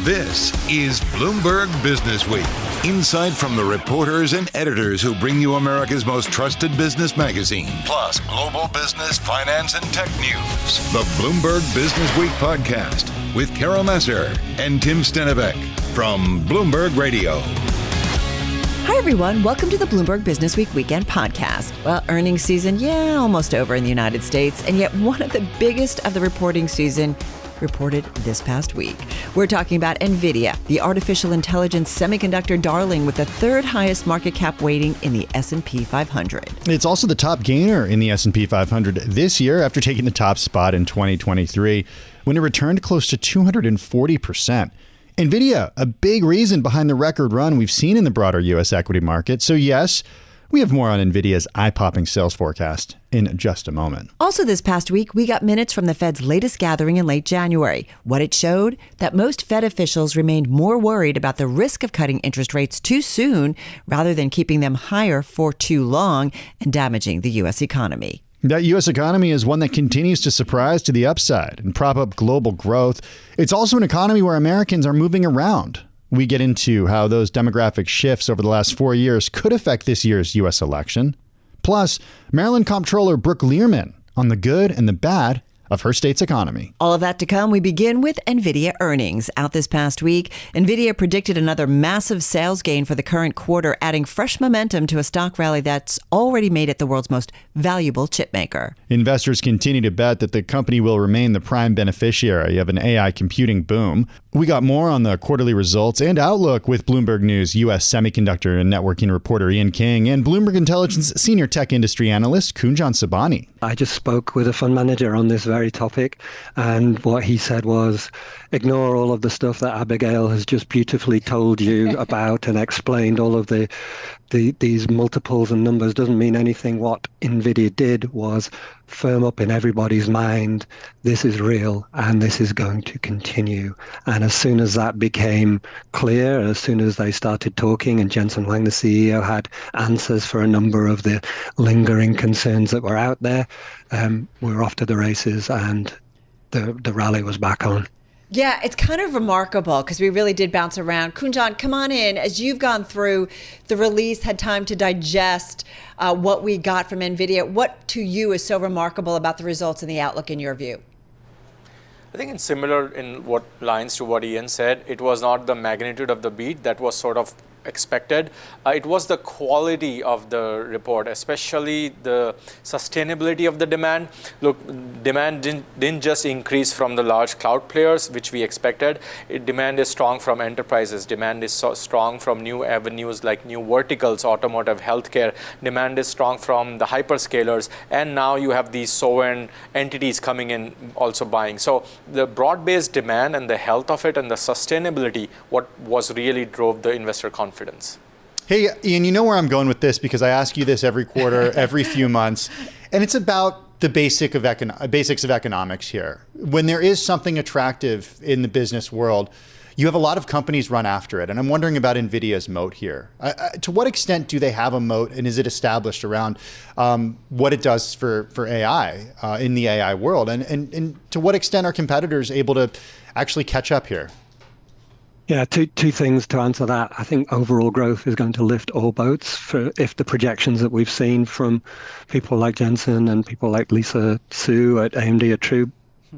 This is Bloomberg Businessweek. Insight from the reporters and editors who bring you America's most trusted business magazine, plus global business, finance, and tech news. The Bloomberg Businessweek podcast with Carol Massar and Tim Stenovec from Bloomberg Radio. Hi, everyone. Welcome to the Bloomberg Businessweek Weekend podcast. Well, earnings season, almost over in the United States, and yet one of the biggest of the reporting season reported this past week. We're talking about NVIDIA, the artificial intelligence semiconductor darling with the third highest market cap weighting in the S&P 500. It's also the top gainer in the S&P 500 this year after taking the top spot in 2023 when it returned close to 240%. NVIDIA, a big reason behind the record run we've seen in the broader U.S. equity market. So yes, we have more on NVIDIA's eye-popping sales forecast in just a moment. Also this past week, we got minutes from the Fed's latest gathering in late January. What it showed? That most Fed officials remained more worried about the risk of cutting interest rates too soon rather than keeping them higher for too long and damaging the U.S. economy. That U.S. economy is one that continues to surprise to the upside and prop up global growth. It's also an economy where Americans are moving around. We get into how those demographic shifts over the last 4 years could affect this year's U.S. election. Plus, Maryland Comptroller Brooke Learman on the good and the bad of her state's economy. All of that to come. We begin with NVIDIA earnings. Out this past week, NVIDIA predicted another massive sales gain for the current quarter, adding fresh momentum to a stock rally that's already made it the world's most valuable chip maker. Investors continue to bet that the company will remain the prime beneficiary of an AI computing boom. We got more on the quarterly results and outlook with Bloomberg News U.S. semiconductor and networking reporter Ian King and Bloomberg Intelligence senior tech industry analyst Kunjan Sabani. I just spoke with a fund manager on this very topic, and what he said was, ignore all of the stuff that Abigail has just beautifully told you about and explained all of these multiples and numbers doesn't mean anything. What NVIDIA did was firm up in everybody's mind, this is real and this is going to continue. And as soon as that became clear, as soon as they started talking and Jensen Huang, the CEO, had answers for a number of the lingering concerns that were out there, we were off to the races and the rally was back on. Yeah, it's kind of remarkable because we really did bounce around. Kunjan, come on in. As you've gone through the release, had time to digest what we got from NVIDIA, what to you is so remarkable about the results and the outlook in your view? I think it's similar in what lines to what Ian said. It was not the magnitude of the beat that was sort of expected. It was the quality of the report, especially the sustainability of the demand. Look, demand didn't just increase from the large cloud players, which we expected. Demand is strong from enterprises. Demand is strong from new avenues like new verticals, automotive, healthcare. Demand is strong from the hyperscalers. And now you have these sovereign entities coming in also buying. So the broad-based demand and the health of it and the sustainability, what was really drove the investor confidence. Hey, Ian, you know where I'm going with this because I ask you this every quarter, every few months, and it's about the basics of economics here. When there is something attractive in the business world, you have a lot of companies run after it. And I'm wondering about NVIDIA's moat here. To what extent do they have a moat, and is it established around what it does for AI in the AI world? And to what extent are competitors able to actually catch up here? Yeah, two things to answer that. I think overall growth is going to lift all boats if the projections that we've seen from people like Jensen and people like Lisa Su at AMD are true.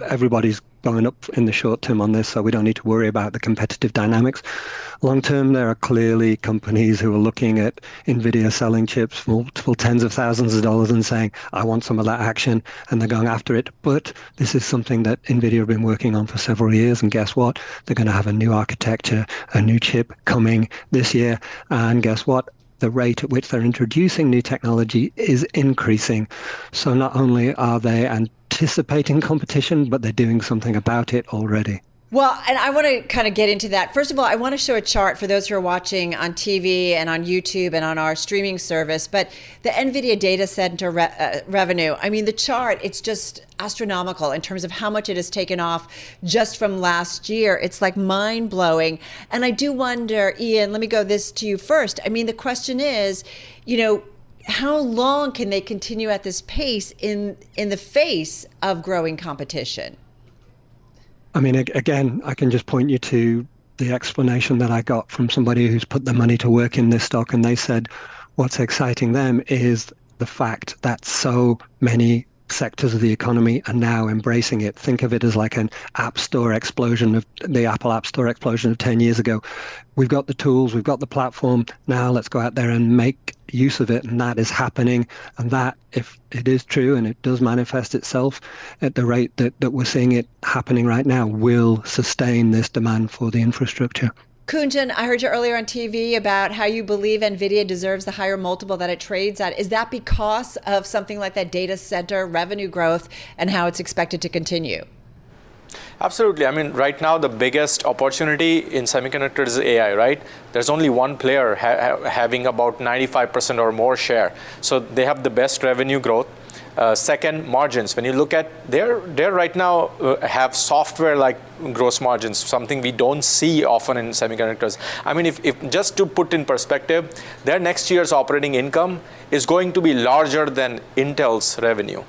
Everybody's going up in the short term on this, so we don't need to worry about the competitive dynamics. Long term, there are clearly companies who are looking at NVIDIA selling chips for multiple tens of thousands of dollars and saying, I want some of that action, and they're going after it. But this is something that NVIDIA have been working on for several years, and guess what? They're going to have a new architecture, a new chip coming this year, and guess what? The rate at which they're introducing new technology is increasing. So not only are they anticipating competition, but they're doing something about it already. Well, and I want to kind of get into that. First of all, I want to show a chart for those who are watching on TV and on YouTube and on our streaming service. But the NVIDIA data center revenue, I mean, the chart, it's just astronomical in terms of how much it has taken off just from last year. It's like mind blowing. And I do wonder, Ian, let me go this to you first. I mean, the question is, you know, how long can they continue at this pace in the face of growing competition? I mean, again, I can just point you to the explanation that I got from somebody who's put their money to work in this stock, and they said what's exciting them is the fact that so many sectors of the economy are now embracing it. Think of it as like an app store explosion of the Apple App Store explosion of 10 years ago. We've got the tools, we've got the platform. Now let's go out there and make use of it. And that is happening. And that, if it is true and it does manifest itself at the rate that we're seeing it happening right now, will sustain this demand for the infrastructure. Kunjan, I heard you earlier on TV about how you believe NVIDIA deserves the higher multiple that it trades at. Is that because of something like that data center revenue growth and how it's expected to continue? Absolutely. I mean, right now, the biggest opportunity in semiconductors is AI, right? There's only one player having about 95% or more share. So they have the best revenue growth. Second, margins. When you look at, they're right now have software-like gross margins, something we don't see often in semiconductors. I mean, if just to put in perspective, their next year's operating income is going to be larger than Intel's revenue.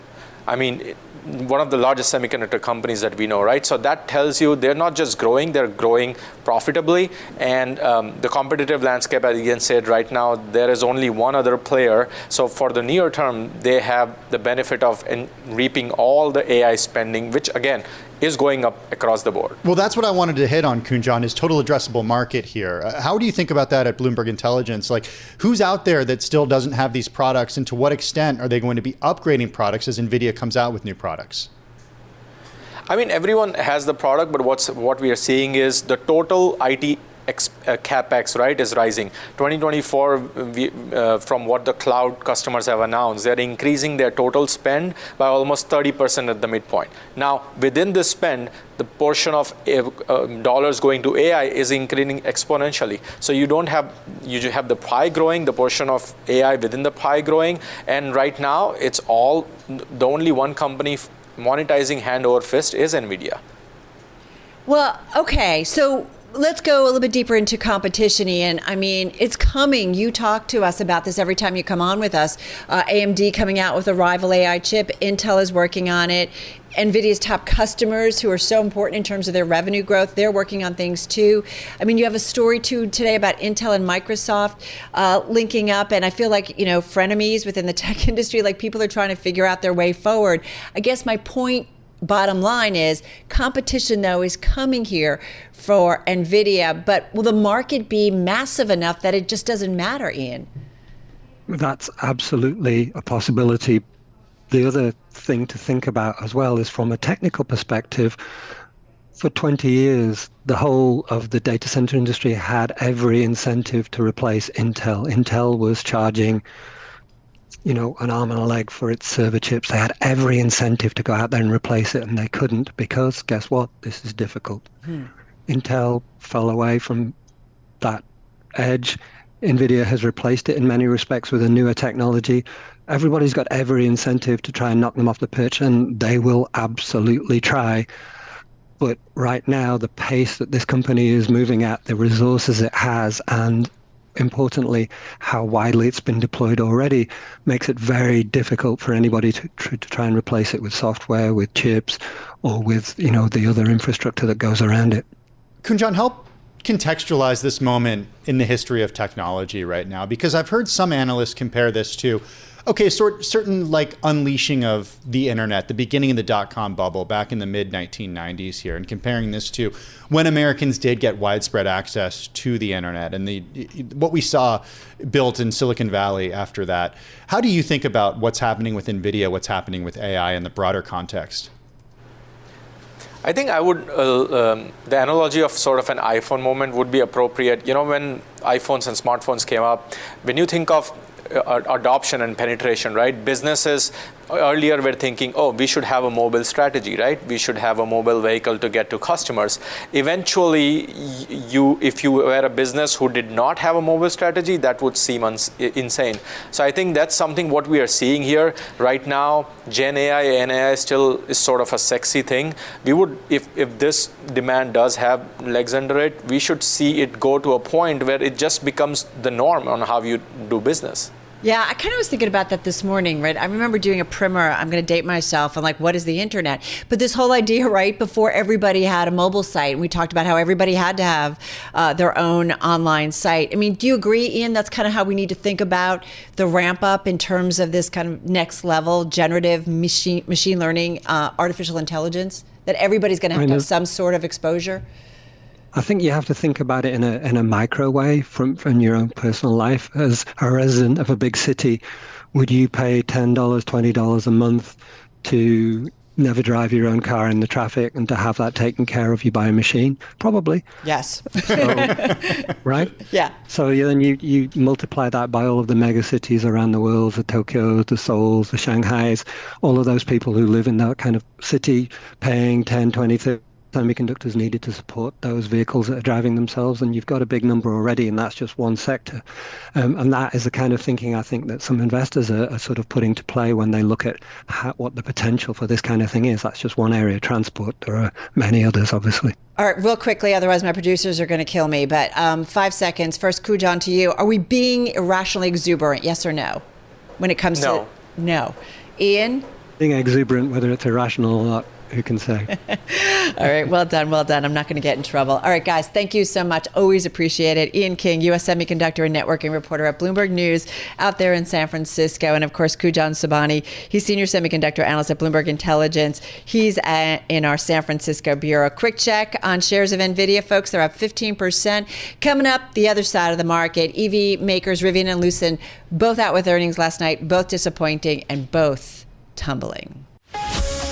I mean, one of the largest semiconductor companies that we know, right? So that tells you they're not just growing, they're growing profitably. And the competitive landscape, as Ian said, right now, there is only one other player. So for the near term, they have the benefit of reaping all the AI spending, which again, is going up across the board. Well, that's what I wanted to hit on, Kunjan, is total addressable market here. How do you think about that at Bloomberg Intelligence? Like, who's out there that still doesn't have these products, and to what extent are they going to be upgrading products as NVIDIA comes out with new products? I mean, everyone has the product, but what we are seeing is the total IT CapEx, right, is rising. 2024, from what the cloud customers have announced, they're increasing their total spend by almost 30% at the midpoint. Now, within this spend, the portion of dollars going to AI is increasing exponentially. So you have the pie growing, the portion of AI within the pie growing, and right now, it's all, the only one company monetizing hand over fist is NVIDIA. Well, okay, so let's go a little bit deeper into competition, Ian. I mean, it's coming. You talk to us about this every time you come on with us. AMD coming out with a rival AI chip. Intel is working on it. NVIDIA's top customers, who are so important in terms of their revenue growth, they're working on things too. I mean, you have a story too today about Intel and Microsoft linking up, and I feel like, you know, frenemies within the tech industry, like people are trying to figure out their way forward. I guess my point, bottom line, is competition, though, is coming here for NVIDIA, but will the market be massive enough that it just doesn't matter, Ian? That's absolutely a possibility. The other thing to think about as well is, from a technical perspective, for 20 years, the whole of the data center industry had every incentive to replace Intel. Intel was charging, you know, an arm and a leg for its server chips. They had every incentive to go out there and replace it, and they couldn't, because guess what? This is difficult. Intel fell away from that edge. NVIDIA has replaced it in many respects with a newer technology. Everybody's got every incentive to try and knock them off the perch, and they will absolutely try. But right now, the pace that this company is moving at, the resources it has, and importantly, how widely it's been deployed already, makes it very difficult for anybody to try and replace it with software, with chips, or with, you know, the other infrastructure that goes around it. Kunjan, help contextualize this moment in the history of technology right now, because I've heard some analysts compare this to, okay, certain like unleashing of the internet, the beginning of the dot-com bubble back in the mid-1990s here, and comparing this to when Americans did get widespread access to the internet and what we saw built in Silicon Valley after that. How do you think about what's happening with NVIDIA, what's happening with AI in the broader context? I think I would, the analogy of sort of an iPhone moment would be appropriate. You know, when iPhones and smartphones came up, when you think of adoption and penetration, right? Businesses earlier were thinking, oh, we should have a mobile strategy, right? We should have a mobile vehicle to get to customers. Eventually, if you were a business who did not have a mobile strategy, that would seem insane. So I think that's something what we are seeing here right now. Gen AI and AI still is sort of a sexy thing. We would, if this demand does have legs under it, we should see it go to a point where it just becomes the norm on how you do business. Yeah, I kind of was thinking about that this morning, right? I remember doing a primer, I'm going to date myself, and like, what is the internet? But this whole idea, right, before everybody had a mobile site, and we talked about how everybody had to have their own online site. I mean, do you agree, Ian, that's kind of how we need to think about the ramp up in terms of this kind of next level generative machine learning, artificial intelligence, that everybody's going to have some sort of exposure? I think you have to think about it in a micro way from your own personal life. As a resident of a big city, would you pay $10, $20 a month to never drive your own car in the traffic and to have that taken care of you by a machine? Probably. Yes. Right? Yeah. So then you multiply that by all of the mega cities around the world, the Tokyos, the Seuls, the Shanghais, all of those people who live in that kind of city paying 10, 20, 30 semiconductors needed to support those vehicles that are driving themselves, and you've got a big number already, and that's just one sector. And that is the kind of thinking I think that some investors are sort of putting to play when they look at what the potential for this kind of thing is. That's just one area, transport. There are many others, obviously. All right, real quickly, otherwise my producers are going to kill me, but 5 seconds. First, Kujan, to you. Are we being irrationally exuberant, yes or no, when it comes to... No. Ian? Being exuberant, whether it's irrational or not, who can say? All right, well done. I'm not going to get in trouble. All right, guys, thank you so much. Always appreciate it. Ian King, U.S. semiconductor and networking reporter at Bloomberg News out there in San Francisco. And of course, Kujan Sobhani, he's senior semiconductor analyst at Bloomberg Intelligence. He's in our San Francisco bureau. Quick check on shares of NVIDIA, folks. They're up 15%. Coming up, the other side of the market, EV makers Rivian and Lucid, both out with earnings last night, both disappointing and both tumbling.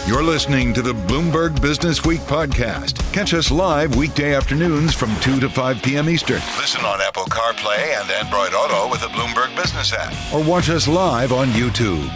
You're listening to the Bloomberg Businessweek podcast. Catch us live weekday afternoons from 2 to 5 p.m. Eastern. Listen on Apple CarPlay and Android Auto with the Bloomberg Business App. Or watch us live on YouTube.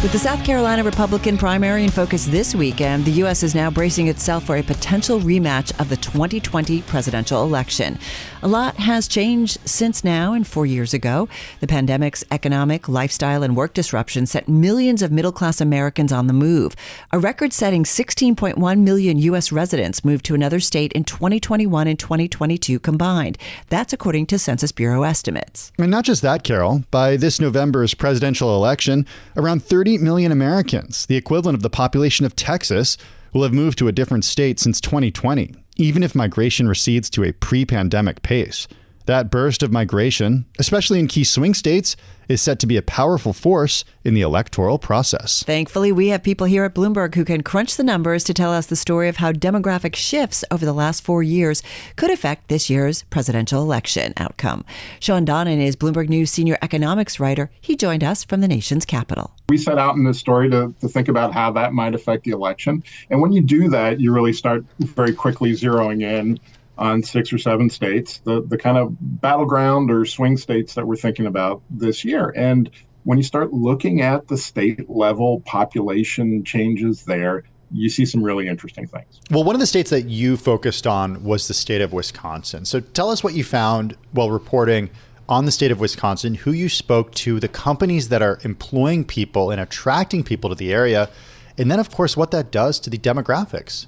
With the South Carolina Republican primary in focus this weekend, the U.S. is now bracing itself for a potential rematch of the 2020 presidential election. A lot has changed since now and 4 years ago. The pandemic's economic, lifestyle, and work disruption sent millions of middle-class Americans on the move. A record-setting 16.1 million U.S. residents moved to another state in 2021 and 2022 combined. That's according to Census Bureau estimates. And not just that, Carol. By this November's presidential election, around 30 million Americans, the equivalent of the population of Texas, will have moved to a different state since 2020, even if migration recedes to a pre-pandemic pace. That burst of migration, especially in key swing states, is set to be a powerful force in the electoral process. Thankfully, we have people here at Bloomberg who can crunch the numbers to tell us the story of how demographic shifts over the last 4 years could affect this year's presidential election outcome. Sean Donnan is Bloomberg News senior economics writer. He joined us from the nation's capital. We set out in this story to think about how that might affect the election. And when you do that, you really start very quickly zeroing in on 6 or 7 states, the kind of battleground or swing states that we're thinking about this year. And when you start looking at the state level population changes there, you see some really interesting things. Well, one of the states that you focused on was the state of Wisconsin. So tell us what you found while reporting on the state of Wisconsin, who you spoke to, the companies that are employing people and attracting people to the area, and then, of course, what that does to the demographics.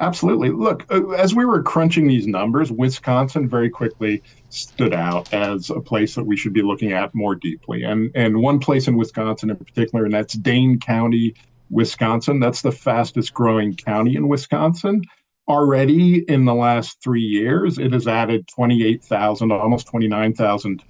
Absolutely. Look, as we were crunching these numbers, Wisconsin very quickly stood out as a place that we should be looking at more deeply. And one place in Wisconsin in particular, and that's Dane County, Wisconsin. That's the fastest growing county in Wisconsin. Already in the last 3 years, it has added 28,000, almost 29,000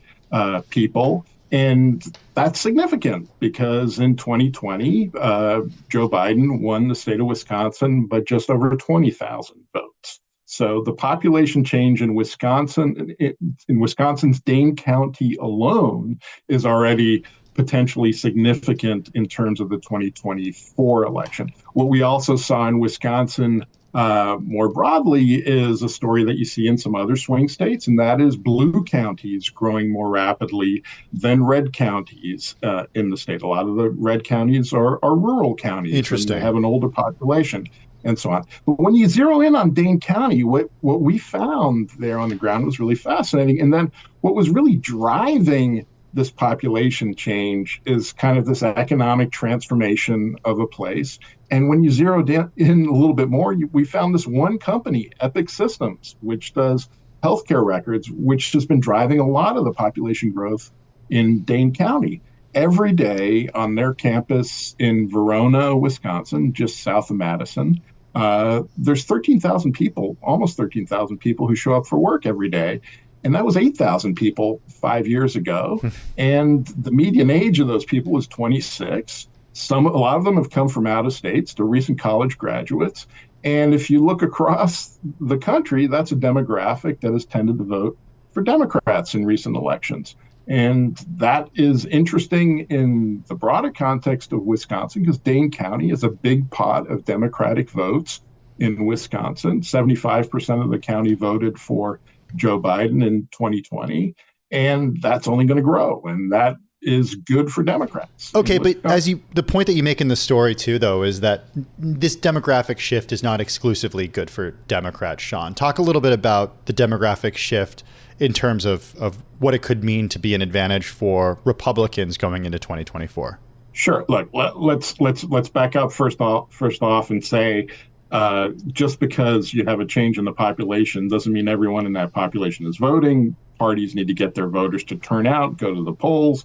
people. And that's significant because in 2020, Joe Biden won the state of Wisconsin by just over 20,000 votes. So the population change in Wisconsin, in Wisconsin's Dane County alone, is already potentially significant in terms of the 2024 election. What we also saw in Wisconsin more broadly is a story that you see in some other swing states, and that is blue counties growing more rapidly than red counties in the state. A lot of the red counties are rural counties. Interesting. And they have an older population and so on. But when you zero in on Dane County, what we found there on the ground was really fascinating. And then what was really driving this population change is kind of this economic transformation of a place. And when you zeroed in a little bit more, we found this one company, Epic Systems, which does healthcare records, which has been driving a lot of the population growth in Dane County. Every day on their campus in Verona, Wisconsin, just south of Madison, there's 13,000 people, almost 13,000 people who show up for work every day. And that was 8,000 people 5 years ago. And the median age of those people was 26. A lot of them have come from out of states. They're recent college graduates. And if you look across the country, that's a demographic that has tended to vote for Democrats in recent elections. And that is interesting in the broader context of Wisconsin, because Dane County is a big pot of Democratic votes in Wisconsin. 75% of the county voted for Joe Biden in 2020, and that's only going to grow, and that is good for Democrats. Okay, but the point that you make in the story too, though, is that this demographic shift is not exclusively good for Democrats. Sean, talk a little bit about the demographic shift in terms of what it could mean to be an advantage for Republicans going into 2024. Sure. Look, let's back up first off and say, just because you have a change in the population doesn't mean everyone in that population is voting. Parties need to get their voters to turn out, go to the polls.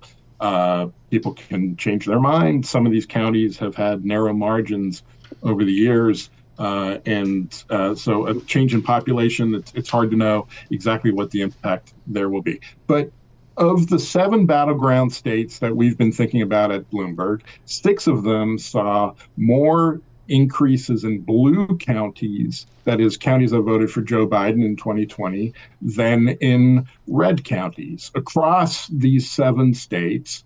People can change their mind. Some of these counties have had narrow margins over the years. So a change in population, it's hard to know exactly what the impact there will be. But of the 7 battleground states that we've been thinking about at Bloomberg, 6 of them saw more increases in blue counties, that is, counties that voted for Joe Biden in 2020, than in red counties. Across these 7 states,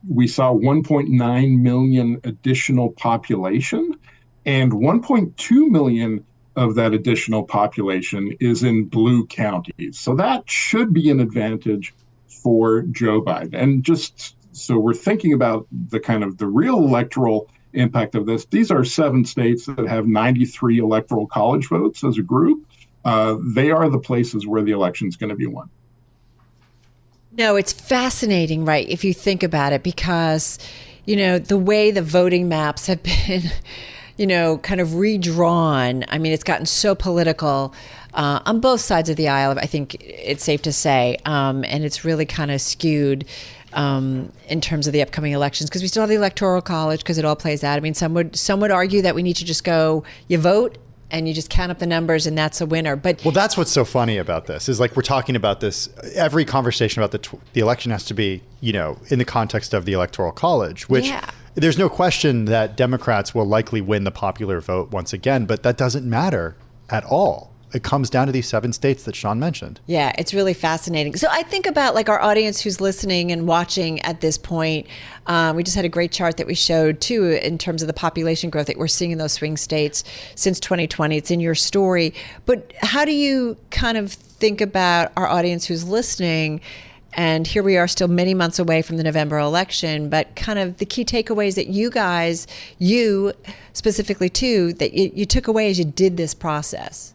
we saw 1.9 million additional population, and 1.2 million of that additional population is in blue counties. So that should be an advantage for Joe Biden. And just so we're thinking about the kind of the real electoral impact of this, these are 7 states that have 93 electoral college votes as a group. They are the places where the election is going to be won. No, it's fascinating, right, if you think about it, because, the way the voting maps have been, kind of redrawn. I mean, it's gotten so political on both sides of the aisle, I think it's safe to say. And it's really kind of skewed in terms of the upcoming elections, because we still have the Electoral College, because it all plays out. I mean, some would argue that we need to just go, you vote and you just count up the numbers and that's a winner. But well, that's what's so funny about this is, like, we're talking about this. Every conversation about the election has to be, in the context of the Electoral College, which there's no question that Democrats will likely win the popular vote once again, but that doesn't matter at all. It comes down to these 7 states that Sean mentioned. Yeah, it's really fascinating. So I think about, like, our audience who's listening and watching at this point. We just had a great chart that we showed too in terms of the population growth that we're seeing in those swing states since 2020. It's in your story. But how do you kind of think about our audience who's listening? And here we are, still many months away from the November election, but kind of the key takeaways that you specifically too, that you took away as you did this process.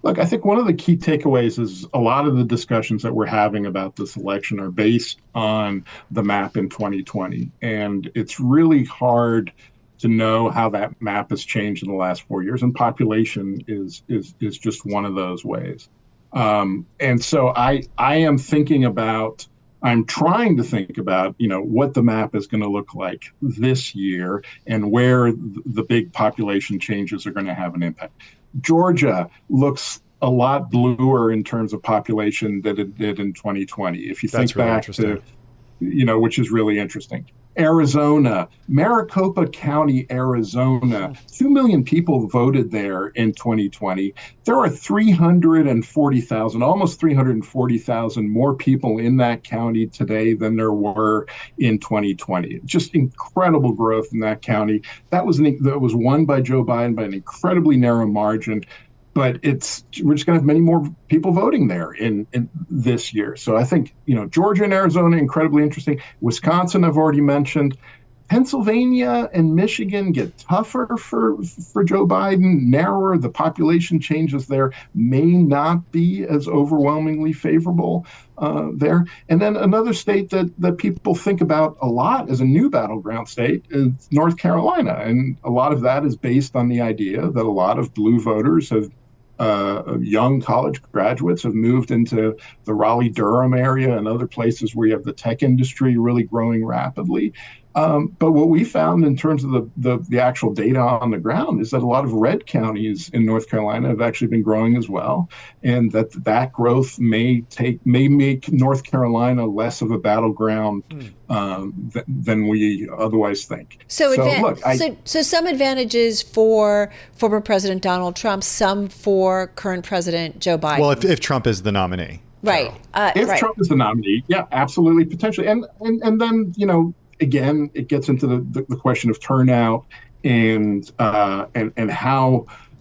Look, I think one of the key takeaways is a lot of the discussions that we're having about this election are based on the map in 2020. And it's really hard to know how that map has changed in the last 4 years. And population is just one of those ways. And so I'm trying to think about, what the map is going to look like this year and where the big population changes are going to have an impact. Georgia looks a lot bluer in terms of population than it did in 2020. If you think back to, which is really interesting. Arizona, Maricopa County, Arizona, 2 million people voted there in 2020. There are 340,000, almost 340,000 more people in that county today than there were in 2020. Just incredible growth in that county. That was won by Joe Biden by an incredibly narrow margin. But we're just going to have many more people voting there in this year. So I think, Georgia and Arizona, incredibly interesting. Wisconsin, I've already mentioned. Pennsylvania and Michigan get tougher for Joe Biden, narrower. The population changes there may not be as overwhelmingly favorable there. And then another state that people think about a lot as a new battleground state is North Carolina. And a lot of that is based on the idea that a lot of blue voters have young college graduates have moved into the Raleigh-Durham area and other places where you have the tech industry really growing rapidly. But what we found in terms of the actual data on the ground is that a lot of red counties in North Carolina have actually been growing as well, and that growth may make North Carolina less of a battleground than we otherwise think. So some advantages for former President Donald Trump, some for current President Joe Biden. Well, if Trump is the nominee, right? If Trump is the nominee, yeah, absolutely, potentially, and then again, it gets into the question of turnout and how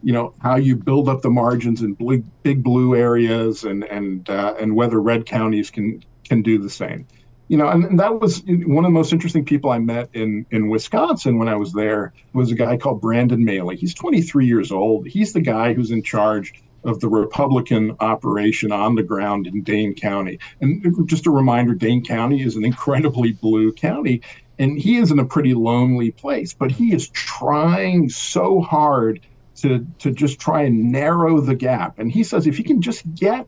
you build up the margins in big blue areas and whether red counties can do the same. And that was one of the most interesting people I met in Wisconsin when I was there was a guy called Brandon Maley. He's 23 years old. He's the guy who's in charge of the Republican operation on the ground in Dane County. And just a reminder, Dane County is an incredibly blue county, and he is in a pretty lonely place, but he is trying so hard to just try and narrow the gap. And he says if he can just get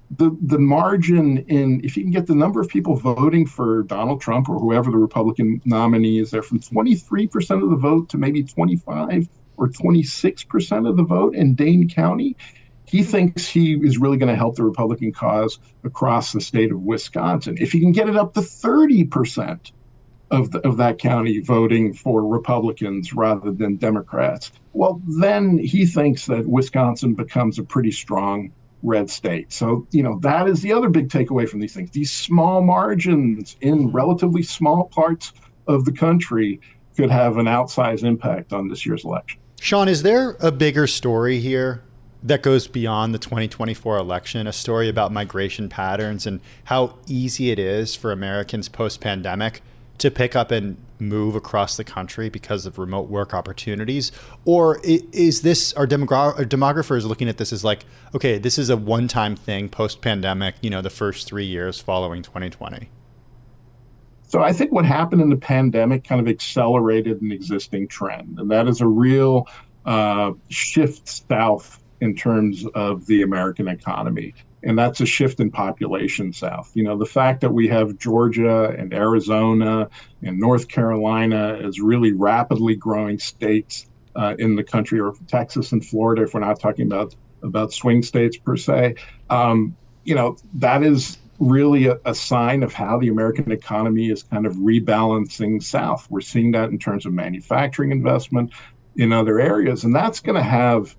the margin if he can get the number of people voting for Donald Trump or whoever the Republican nominee is there from 23% of the vote to maybe 25 or 26% of the vote in Dane County, he thinks he is really going to help the Republican cause across the state of Wisconsin. If he can get it up to 30% of that county voting for Republicans rather than Democrats, well, then he thinks that Wisconsin becomes a pretty strong red state. So, that is the other big takeaway from these things. These small margins in relatively small parts of the country could have an outsized impact on this year's election. Sean, is there a bigger story here that goes beyond the 2024 election, a story about migration patterns and how easy it is for Americans post-pandemic to pick up and move across the country because of remote work opportunities? Or is this, are demographers looking at this as like, okay, this is a one-time thing post-pandemic, the first 3 years following 2020? So I think what happened in the pandemic kind of accelerated an existing trend, and that is a real shift south in terms of the American economy. And that's a shift in population south. The fact that we have Georgia and Arizona and North Carolina as really rapidly growing states in the country, or Texas and Florida, if we're not talking about swing states per se, that is really a sign of how the American economy is kind of rebalancing south. We're seeing that in terms of manufacturing investment in other areas, and that's going to have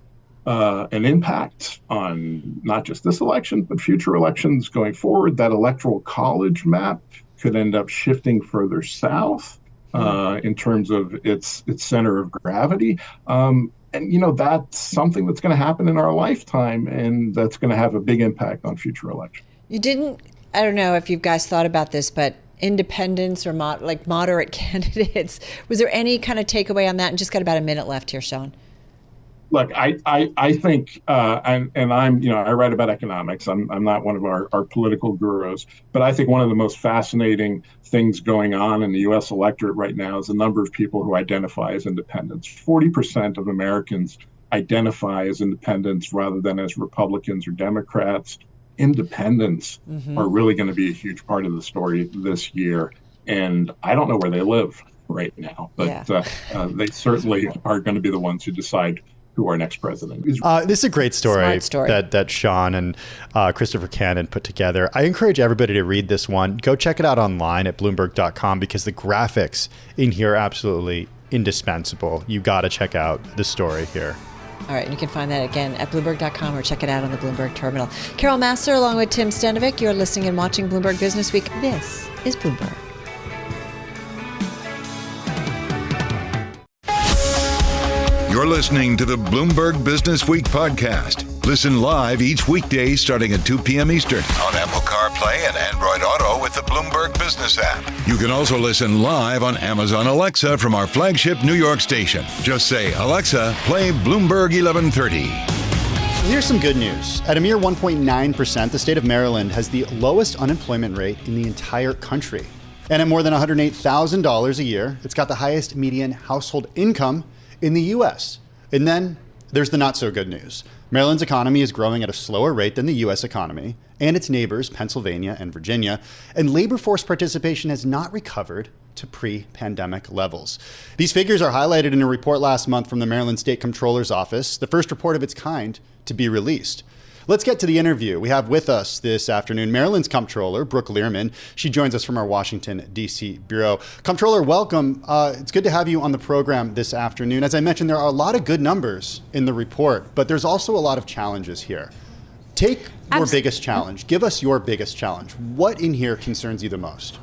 an impact on not just this election, but future elections going forward. That electoral college map could end up shifting further south in terms of its center of gravity. And that's something that's going to happen in our lifetime, and that's going to have a big impact on future elections. I don't know if you guys thought about this, but independents or moderate candidates, was there any kind of takeaway on that? And just got about a minute left here, Sean. Look, I think, and I'm, I write about economics. I'm not one of our political gurus, but I think one of the most fascinating things going on in the U.S. electorate right now is the number of people who identify as independents. 40% of Americans identify as independents rather than as Republicans or Democrats. Independents are really going to be a huge part of the story this year. And I don't know where they live right now, but they certainly are going to be the ones who decide who our next president is. This is a great story. That Sean and Christopher Cannon put together. I encourage everybody to read this one. Go check it out online at Bloomberg.com because the graphics in here are absolutely indispensable. You got to check out the story here. All right, and you can find that again at Bloomberg.com or check it out on the Bloomberg terminal. Carol Massar along with Tim Stenovec. You're listening and watching Bloomberg Businessweek. This is Bloomberg. You're listening to the Bloomberg Businessweek podcast. Listen live each weekday starting at 2 p.m. Eastern on Apple CarPlay and Android Auto with the Bloomberg Business App. You can also listen live on Amazon Alexa from our flagship New York station. Just say, Alexa, play Bloomberg 1130. Here's some good news. At a mere 1.9%, the state of Maryland has the lowest unemployment rate in the entire country. And at more than $108,000 a year, it's got the highest median household income in the U.S. And then there's the not so good news. Maryland's economy is growing at a slower rate than the U.S. economy and its neighbors, Pennsylvania and Virginia, and labor force participation has not recovered to pre-pandemic levels. These figures are highlighted in a report last month from the Maryland State Comptroller's Office, the first report of its kind to be released. Let's get to the interview. We have with us this afternoon Maryland's Comptroller, Brooke Learman. She joins us from our Washington, D.C. bureau. Comptroller, welcome. It's good to have you on the program this afternoon. As I mentioned, there are a lot of good numbers in the report, but there's also a lot of challenges here. Take your biggest challenge. Give us your biggest challenge. What in here concerns you the most?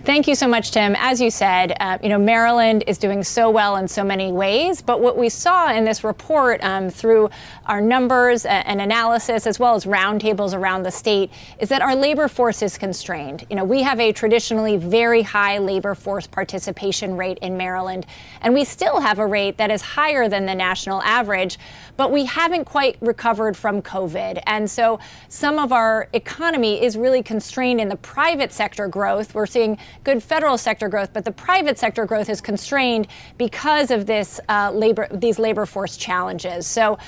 Thank you so much, Tim. As you said, Maryland is doing so well in so many ways. But what we saw in this report through our numbers and analysis, as well as roundtables around the state, is that our labor force is constrained. We have a traditionally very high labor force participation rate in Maryland, and we still have a rate that is higher than the national average. But we haven't quite recovered from COVID. And so some of our economy is really constrained in the private sector growth. We're seeing good federal sector growth, but the private sector growth is constrained because of these labor force challenges. So,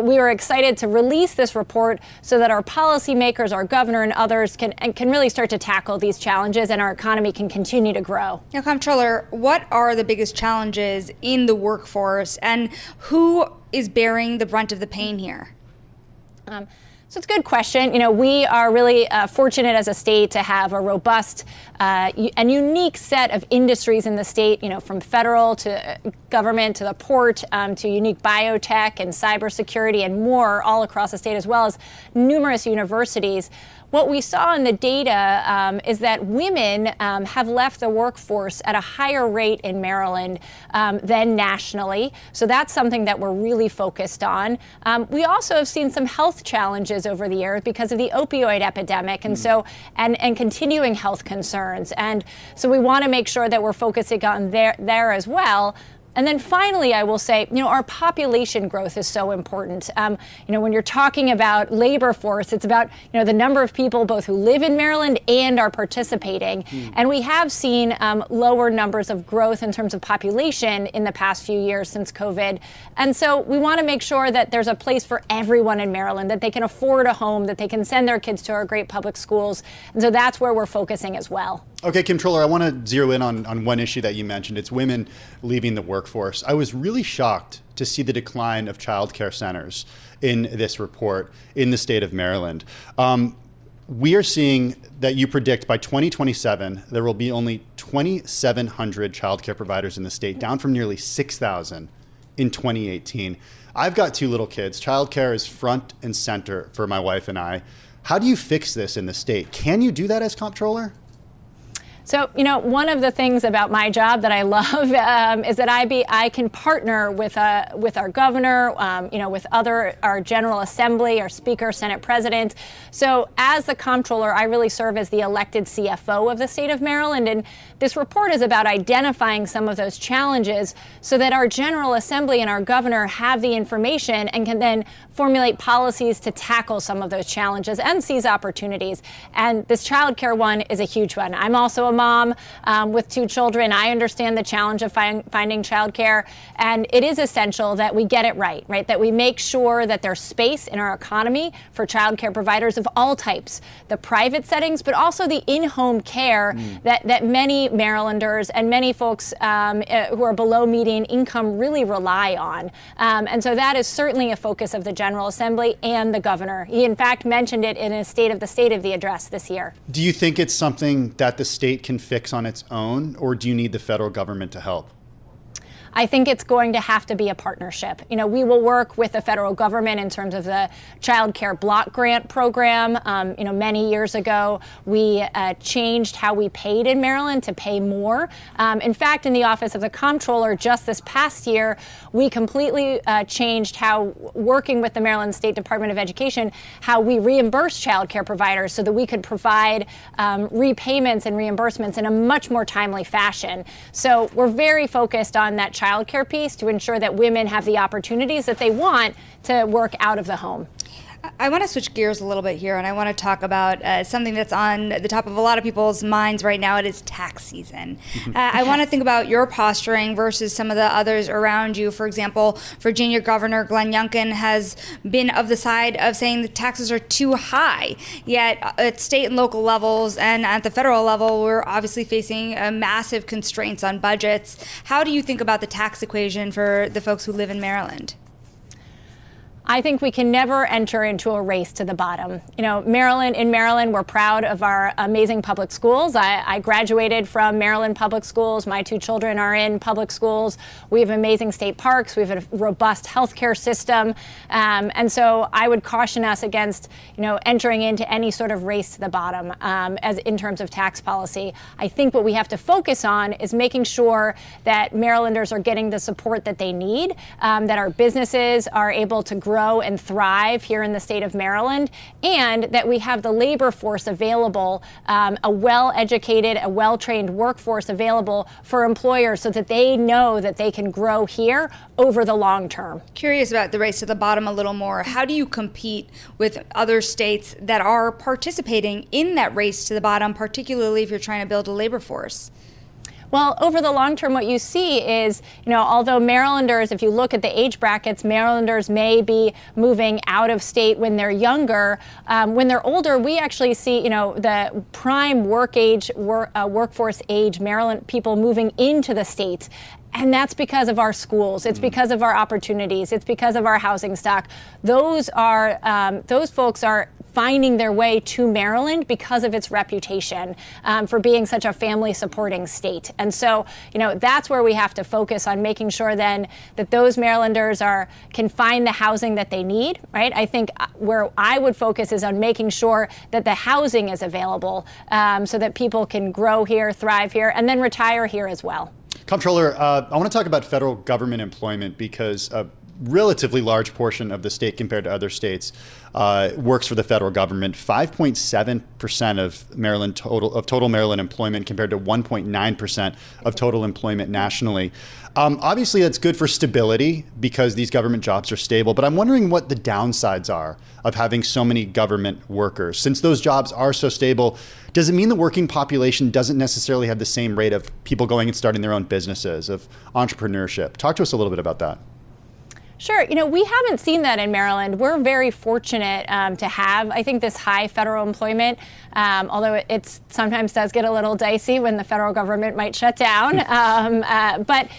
we were excited to release this report so that our policymakers, our governor, and others can really start to tackle these challenges and our economy can continue to grow. Now, Comptroller, what are the biggest challenges in the workforce, and who is bearing the brunt of the pain here? So it's a good question. We are really fortunate as a state to have a robust and unique set of industries in the state, from federal to government to the port to unique biotech and cybersecurity and more all across the state, as well as numerous universities. What we saw in the data is that women have left the workforce at a higher rate in Maryland than nationally. So that's something that we're really focused on. We also have seen some health challenges over the years because of the opioid epidemic and and continuing health concerns. And so we want to make sure that we're focusing on there as well. And then finally, I will say, our population growth is so important. When you're talking about labor force, it's about, the number of people both who live in Maryland and are participating. And we have seen lower numbers of growth in terms of population in the past few years since COVID. And so we want to make sure that there's a place for everyone in Maryland, that they can afford a home, that they can send their kids to our great public schools. And so that's where we're focusing as well. Okay, Comptroller, I want to zero in on one issue that you mentioned. It's women leaving the workforce. I was really shocked to see the decline of child care centers in this report in the state of Maryland. We are seeing that you predict by 2027 there will be only 2,700 child care providers in the state, down from nearly 6,000 in 2018. I've got two little kids. Child care is front and center for my wife and I. How do you fix this in the state? Can you do that as Comptroller? So, one of the things about my job that I love is that I can partner with our governor, with our General Assembly, our Speaker, Senate President. So as the Comptroller, I really serve as the elected CFO of the state of Maryland. And this report is about identifying some of those challenges so that our General Assembly and our governor have the information and can then formulate policies to tackle some of those challenges and seize opportunities. And this child care one is a huge one. I'm also a mom with two children. I understand the challenge of finding childcare, and it is essential that we get it right, that we make sure that there's space in our economy for childcare providers of all types, the private settings, but also the in-home care that many Marylanders and many folks who are below median income really rely on. And so that is certainly a focus of the General Assembly and the governor. He, in fact, mentioned it in his State of the Address this year. Do you think it's something that the state can fix on its own, or do you need the federal government to help? I think it's going to have to be a partnership. We will work with the federal government in terms of the child care block grant program. Many years ago, we changed how we paid in Maryland to pay more. In fact, in the Office of the Comptroller, just this past year, we completely changed how, working with the Maryland State Department of Education, how we reimburse child care providers so that we could provide repayments and reimbursements in a much more timely fashion. So we're very focused on that child care piece to ensure that women have the opportunities that they want to work out of the home. I want to switch gears a little bit here, and I want to talk about something that's on the top of a lot of people's minds right now. It is tax season. I want to think about your posturing versus some of the others around you. For example, Virginia Governor Glenn Youngkin has been of the side of saying the taxes are too high. Yet at state and local levels and at the federal level, we're obviously facing massive constraints on budgets. How do you think about the tax equation for the folks who live in Maryland? I think we can never enter into a race to the bottom. In Maryland, we're proud of our amazing public schools. I graduated from Maryland public schools. My two children are in public schools. We have amazing state parks. We have a robust healthcare system. And so I would caution us against, entering into any sort of race to the bottom as in terms of tax policy. I think what we have to focus on is making sure that Marylanders are getting the support that they need, that our businesses are able to grow and thrive here in the state of Maryland, and that we have the labor force available, a well-educated, a well-trained workforce available for employers so that they know that they can grow here over the long term. Curious about the race to the bottom a little more. How do you compete with other states that are participating in that race to the bottom, particularly if you're trying to build a labor force? Well, over the long term, what you see is, although Marylanders, if you look at the age brackets, Marylanders may be moving out of state when they're younger. When they're older, we actually see, the prime workforce age Maryland people moving into the states. And that's because of our schools. It's because of our opportunities. It's because of our housing stock. Those folks are finding their way to Maryland because of its reputation for being such a family supporting state. And so, that's where we have to focus on making sure then that those Marylanders can find the housing that they need, right? I think where I would focus is on making sure that the housing is available so that people can grow here, thrive here, and then retire here as well. Comptroller, I want to talk about federal government employment because a relatively large portion of the state compared to other states works for the federal government. 5.7% of total Maryland employment compared to 1.9% of total employment nationally. Obviously, that's good for stability because these government jobs are stable. But I'm wondering what the downsides are of having so many government workers. Since those jobs are so stable, does it mean the working population doesn't necessarily have the same rate of people going and starting their own businesses, of entrepreneurship? Talk to us a little bit about that. Sure. We haven't seen that in Maryland. We're very fortunate to have, I think, this high federal employment, although it sometimes does get a little dicey when the federal government might shut down. But,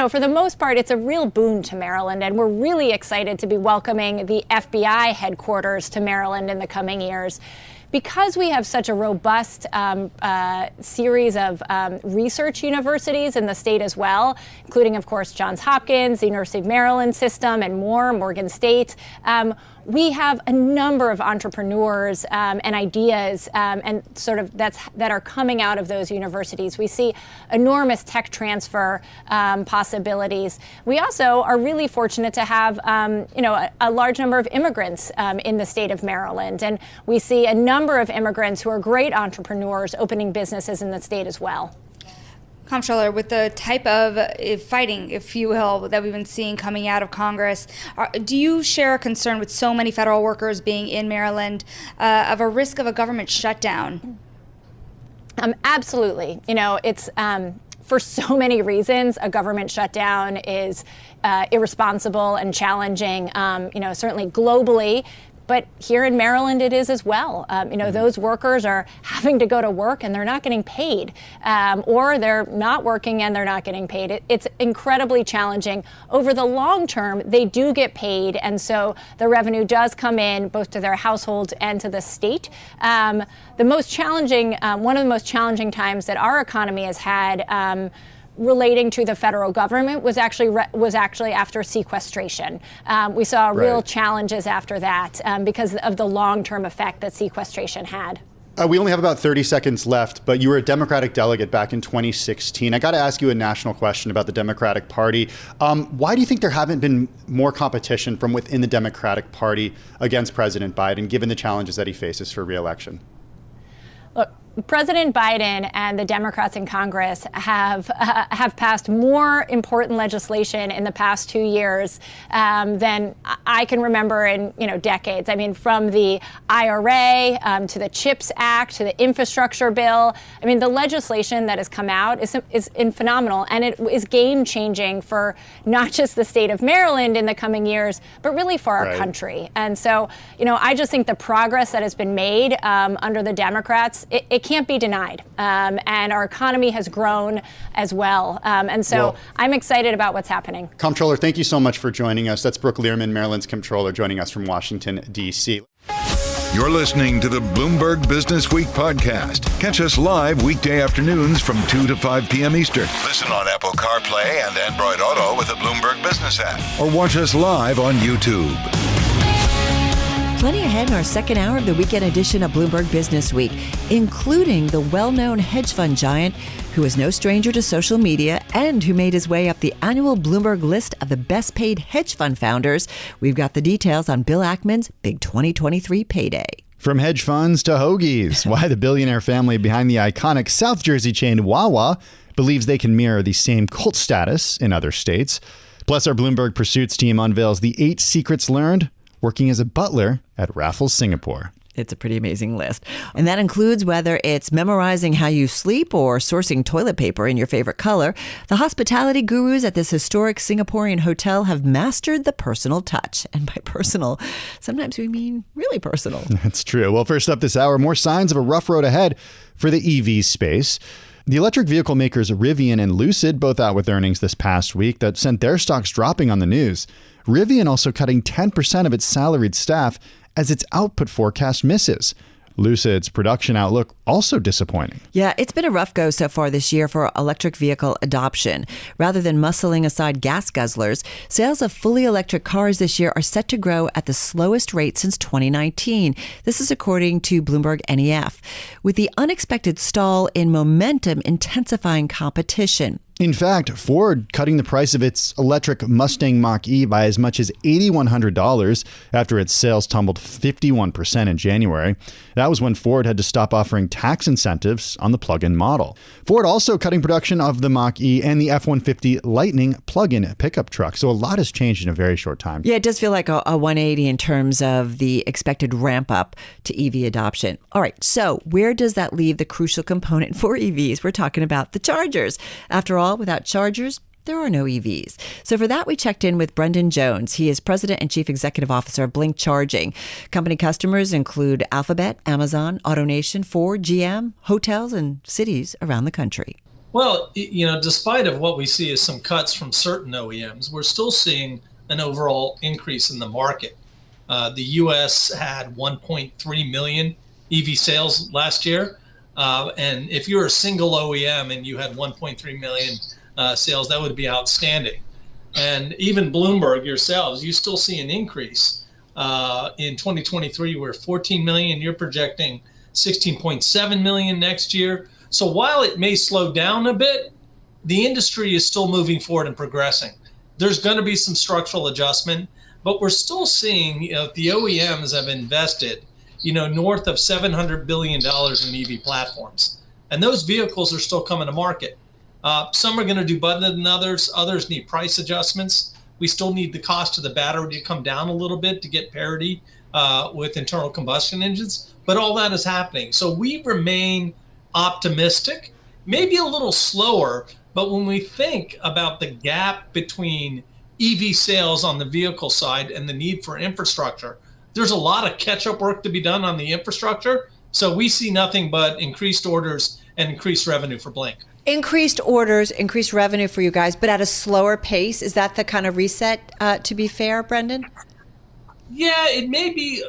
for the most part, it's a real boon to Maryland. And we're really excited to be welcoming the FBI headquarters to Maryland in the coming years. Because we have such a robust series of research universities in the state as well, including, of course, Johns Hopkins, the University of Maryland system, and more, Morgan State, we have a number of entrepreneurs and ideas and sort of that are coming out of those universities. We see enormous tech transfer possibilities. We also are really fortunate to have a large number of immigrants in the state of Maryland, and we see a number of immigrants who are great entrepreneurs opening businesses in the state as well. Comptroller, with the type of fighting, if you will, that we've been seeing coming out of Congress, do you share a concern with so many federal workers being in Maryland of a risk of a government shutdown? Absolutely. It's for so many reasons, a government shutdown is irresponsible and challenging, certainly globally. But here in Maryland, it is as well. Those workers are having to go to work and they're not getting paid, or they're not working and they're not getting paid. It's incredibly challenging. Over the long term, they do get paid, and so the revenue does come in both to their households and to the state. One of the most challenging times that our economy has had relating to the federal government was actually after sequestration. We saw real challenges after that because of the long-term effect that sequestration had. We only have about 30 seconds left, but you were a Democratic delegate back in 2016. I got to ask you a national question about the Democratic Party. Why do you think there haven't been more competition from within the Democratic Party against President Biden, given the challenges that he faces for re-election? Look, President Biden and the Democrats in Congress have passed more important legislation in the past 2 years than I can remember in decades. I mean, from the IRA to the CHIPS Act to the infrastructure bill. I mean, the legislation that has come out is phenomenal, and it is game changing for not just the state of Maryland in the coming years, but really for our country. And so, I just think the progress that has been made under the Democrats, it can't be denied. And our economy has grown as well. And so I'm excited about what's happening. Comptroller, thank you so much for joining us. That's Brooke Learman, Maryland's Comptroller, joining us from Washington, D.C. You're listening to the Bloomberg Business Week podcast. Catch us live weekday afternoons from 2 to 5 p.m. Eastern. Listen on Apple CarPlay and Android Auto with the Bloomberg Business App. Or watch us live on YouTube. Plenty ahead in our second hour of the weekend edition of Bloomberg Business Week, including the well-known hedge fund giant who is no stranger to social media and who made his way up the annual Bloomberg list of the best paid hedge fund founders. We've got the details on Bill Ackman's big 2023 payday. From hedge funds to hoagies, why the billionaire family behind the iconic South Jersey chain Wawa believes they can mirror the same cult status in other states. Plus, our Bloomberg Pursuits team unveils the 8 secrets learned working as a butler at Raffles, Singapore. It's a pretty amazing list. And that includes whether it's memorizing how you sleep or sourcing toilet paper in your favorite color. The hospitality gurus at this historic Singaporean hotel have mastered the personal touch. And by personal, sometimes we mean really personal. That's true. Well, first up this hour, more signs of a rough road ahead for the EV space. The electric vehicle makers Rivian and Lucid both out with earnings this past week that sent their stocks dropping on the news. Rivian also cutting 10% of its salaried staff as its output forecast misses. Lucid's production outlook also disappointing. Yeah, it's been a rough go so far this year for electric vehicle adoption. Rather than muscling aside gas guzzlers, sales of fully electric cars this year are set to grow at the slowest rate since 2019. This is according to Bloomberg NEF, with the unexpected stall in momentum intensifying competition. In fact, Ford cutting the price of its electric Mustang Mach-E by as much as $8,100 after its sales tumbled 51% in January. That was when Ford had to stop offering tax incentives on the plug-in model. Ford also cutting production of the Mach-E and the F-150 Lightning plug-in pickup truck. So a lot has changed in a very short time. Yeah, it does feel like a 180 in terms of the expected ramp up to EV adoption. All right, so where does that leave the crucial component for EVs? We're talking about the chargers. After all, without chargers, there are no EVs. So for that, we checked in with Brendan Jones. He is President and Chief Executive Officer of Blink Charging. Company customers include Alphabet, Amazon, AutoNation, Ford, GM, hotels, and cities around the country. Well, despite of what we see as some cuts from certain OEMs, we're still seeing an overall increase in the market. The U.S. had 1.3 million EV sales last year. And if you're a single OEM and you had 1.3 million sales, that would be outstanding. And even Bloomberg yourselves, you still see an increase. In 2023, we're 14 million. You're projecting 16.7 million next year. So while it may slow down a bit, the industry is still moving forward and progressing. There's going to be some structural adjustment, but we're still seeing the OEMs have invested north of $700 billion in EV platforms. And those vehicles are still coming to market. Some are going to do better than others. Others need price adjustments. We still need the cost of the battery to come down a little bit to get parity with internal combustion engines. But all that is happening. So we remain optimistic, maybe a little slower. But when we think about the gap between EV sales on the vehicle side and the need for infrastructure, there's a lot of catch-up work to be done on the infrastructure. So we see nothing but increased orders and increased revenue for Blink. Increased orders, increased revenue for you guys, but at a slower pace. Is that the kind of reset, to be fair, Brendan? Yeah, it may be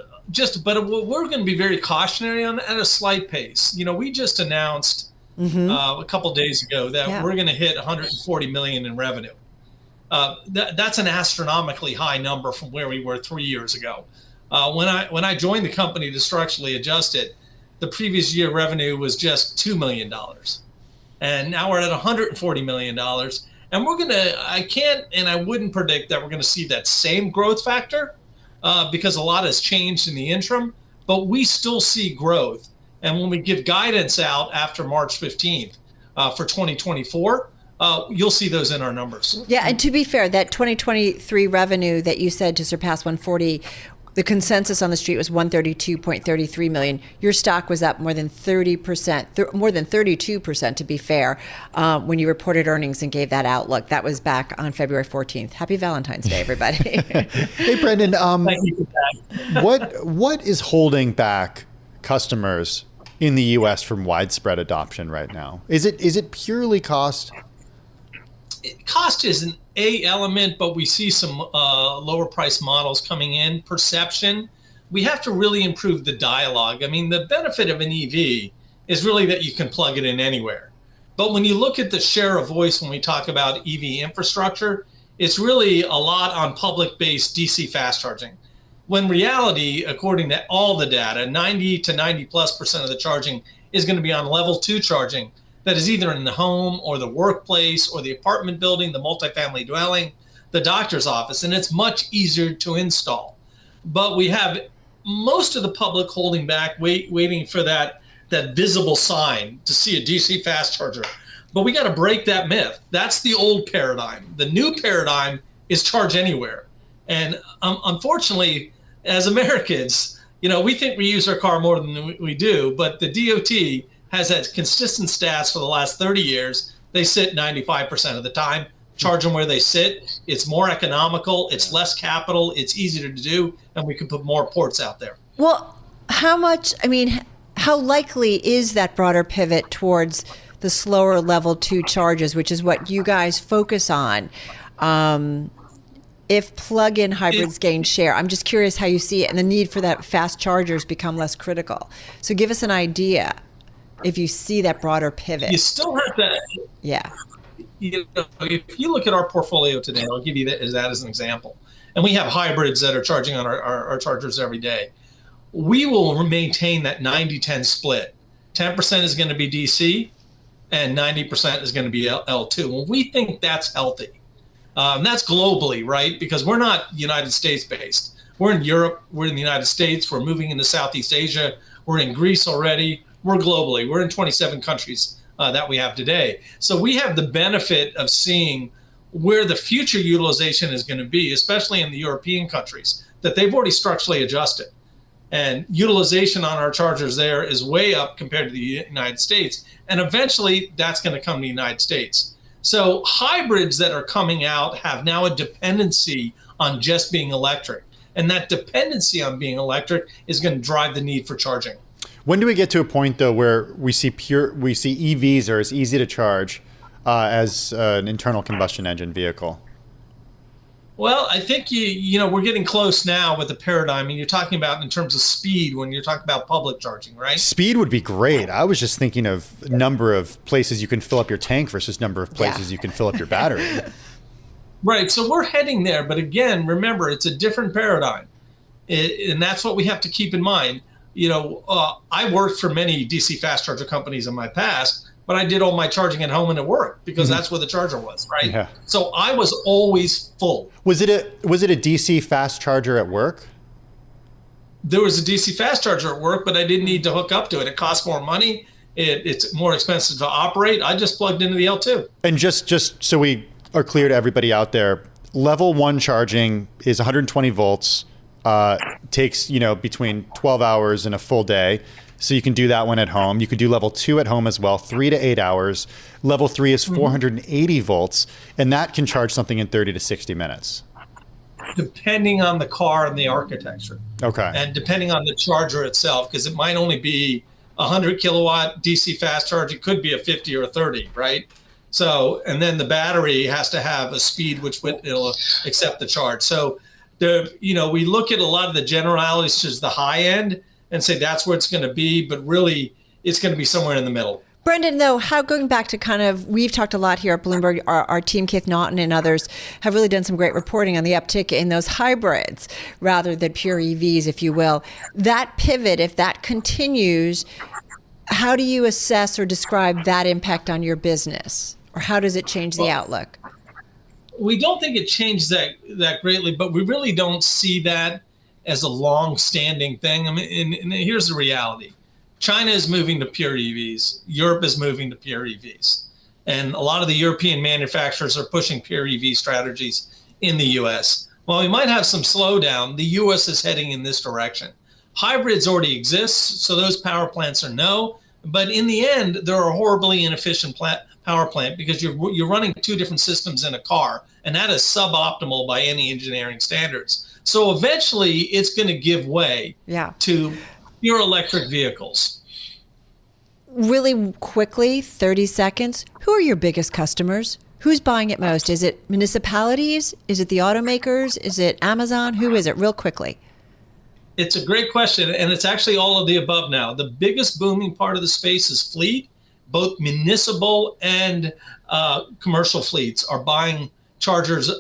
but we're going to be very cautionary on at a slight pace. We just announced a couple days ago that we're going to hit 140 million in revenue. That's an astronomically high number from where we were 3 years ago. When I joined the company to structurally adjust it, the previous year revenue was just $2 million. And now we're at $140 million. And I can't and I wouldn't predict that we're going to see that same growth factor because a lot has changed in the interim, but we still see growth And when we give guidance out after March 15th for 2024, you'll see those in our numbers. Yeah, and to be fair, that 2023 revenue that you said to surpass 140, the consensus on the street was 132.33 million. Your stock was up more than 30%, more than 32% to be fair, when you reported earnings and gave that outlook. That was back on February 14th. Happy Valentine's Day, everybody. Hey, Brendan, Thank you for that. what is holding back customers in the U.S. from widespread adoption right now? Is it purely cost? Cost is an element, but we see some lower price models coming in. Perception, we have to really improve the dialogue. I mean, the benefit of an EV is really that you can plug it in anywhere. But when you look at the share of voice when we talk about EV infrastructure, it's really a lot on public-based DC fast charging. When reality, according to all the data, 90 to 90+% of the charging is going to be on level 2 charging. That is either in the home or the workplace or the apartment building, the multifamily dwelling, the doctor's office, and it's much easier to install. But we have most of the public holding back, waiting for that visible sign to see a DC fast charger. But we got to break that myth. That's the old paradigm. The new paradigm is charge anywhere. And unfortunately, as Americans, we think we use our car more than we do, but the DOT has had consistent stats for the last 30 years. They sit 95% of the time. Charge them where they sit. It's more economical. It's less capital. It's easier to do. And we can put more ports out there. Well, how likely is that broader pivot towards the slower level 2 charges, which is what you guys focus on? If plug-in hybrids gain share, I'm just curious how you see it, and the need for that fast chargers become less critical. So give us an idea if you see that broader pivot. You still have to. Yeah. If you look at our portfolio today, I'll give you that as an example. And we have hybrids that are charging on our chargers every day. We will maintain that 90-10 split. 10% is going to be DC and 90% is going to be L2. Well, we think that's healthy. That's globally, right? Because we're not United States based. We're in Europe, we're in the United States, we're moving into Southeast Asia, we're in Greece already, we're globally, we're in 27 countries that we have today. So we have the benefit of seeing where the future utilization is going to be, especially in the European countries, that they've already structurally adjusted. And utilization on our chargers there is way up compared to the United States. And eventually that's going to come to the United States. So hybrids that are coming out have now a dependency on just being electric. And that dependency on being electric is going to drive the need for charging. When do we get to a point, though, where we see EVs are as easy to charge as an internal combustion engine vehicle? Well, I think we're getting close now with the paradigm, and you're talking about in terms of speed when you're talking about public charging, right? Speed would be great. I was just thinking of number of places you can fill up your tank versus number of places you can fill up your battery. Right. So we're heading there. But again, remember, it's a different paradigm. And that's what we have to keep in mind. I worked for many DC fast charger companies in my past, but I did all my charging at home and at work because that's where the charger was, right? Yeah. So I was always full. Was it a DC fast charger at work? There was a DC fast charger at work, but I didn't need to hook up to it. It costs more money. It's more expensive to operate. I just plugged into the L2. And just so we are clear to everybody out there, level 1 charging is 120 volts. Takes between 12 hours and a full day. So you can do that one at home. You could do level 2 at home as well, 3 to 8 hours. Level 3 is 480 volts, and that can charge something in 30 to 60 minutes. Depending on the car and the architecture. Okay. And depending on the charger itself, because it might only be 100 kilowatt DC fast charge. It could be a 50 or a 30, right? So, and then the battery has to have a speed which it'll accept the charge. So, we look at a lot of the generalities to the high end and say that's where it's going to be, but really it's going to be somewhere in the middle. Brendan, though, going back to we've talked a lot here at Bloomberg, our team, Keith Naughton and others, have really done some great reporting on the uptick in those hybrids rather than pure EVs, if you will. That pivot, if that continues, how do you assess or describe that impact on your business? Or how does it change the outlook? We don't think it changed that greatly, but we really don't see that as a long-standing thing. I mean, and here's the reality. China is moving to pure EVs. Europe is moving to pure EVs. And a lot of the European manufacturers are pushing pure EV strategies in the US. While we might have some slowdown, the US is heading in this direction. Hybrids already exist, so those power plants are no. But in the end, they're a horribly inefficient power plant because you're running two different systems in a car, and that is suboptimal by any engineering standards. So eventually, it's going to give way to pure electric vehicles. Really quickly, 30 seconds, who are your biggest customers? Who's buying it most? Is it municipalities? Is it the automakers? Is it Amazon? Who is it? Real quickly. It's a great question, and it's actually all of the above now. The biggest booming part of the space is fleet. Both municipal and commercial fleets are buying chargers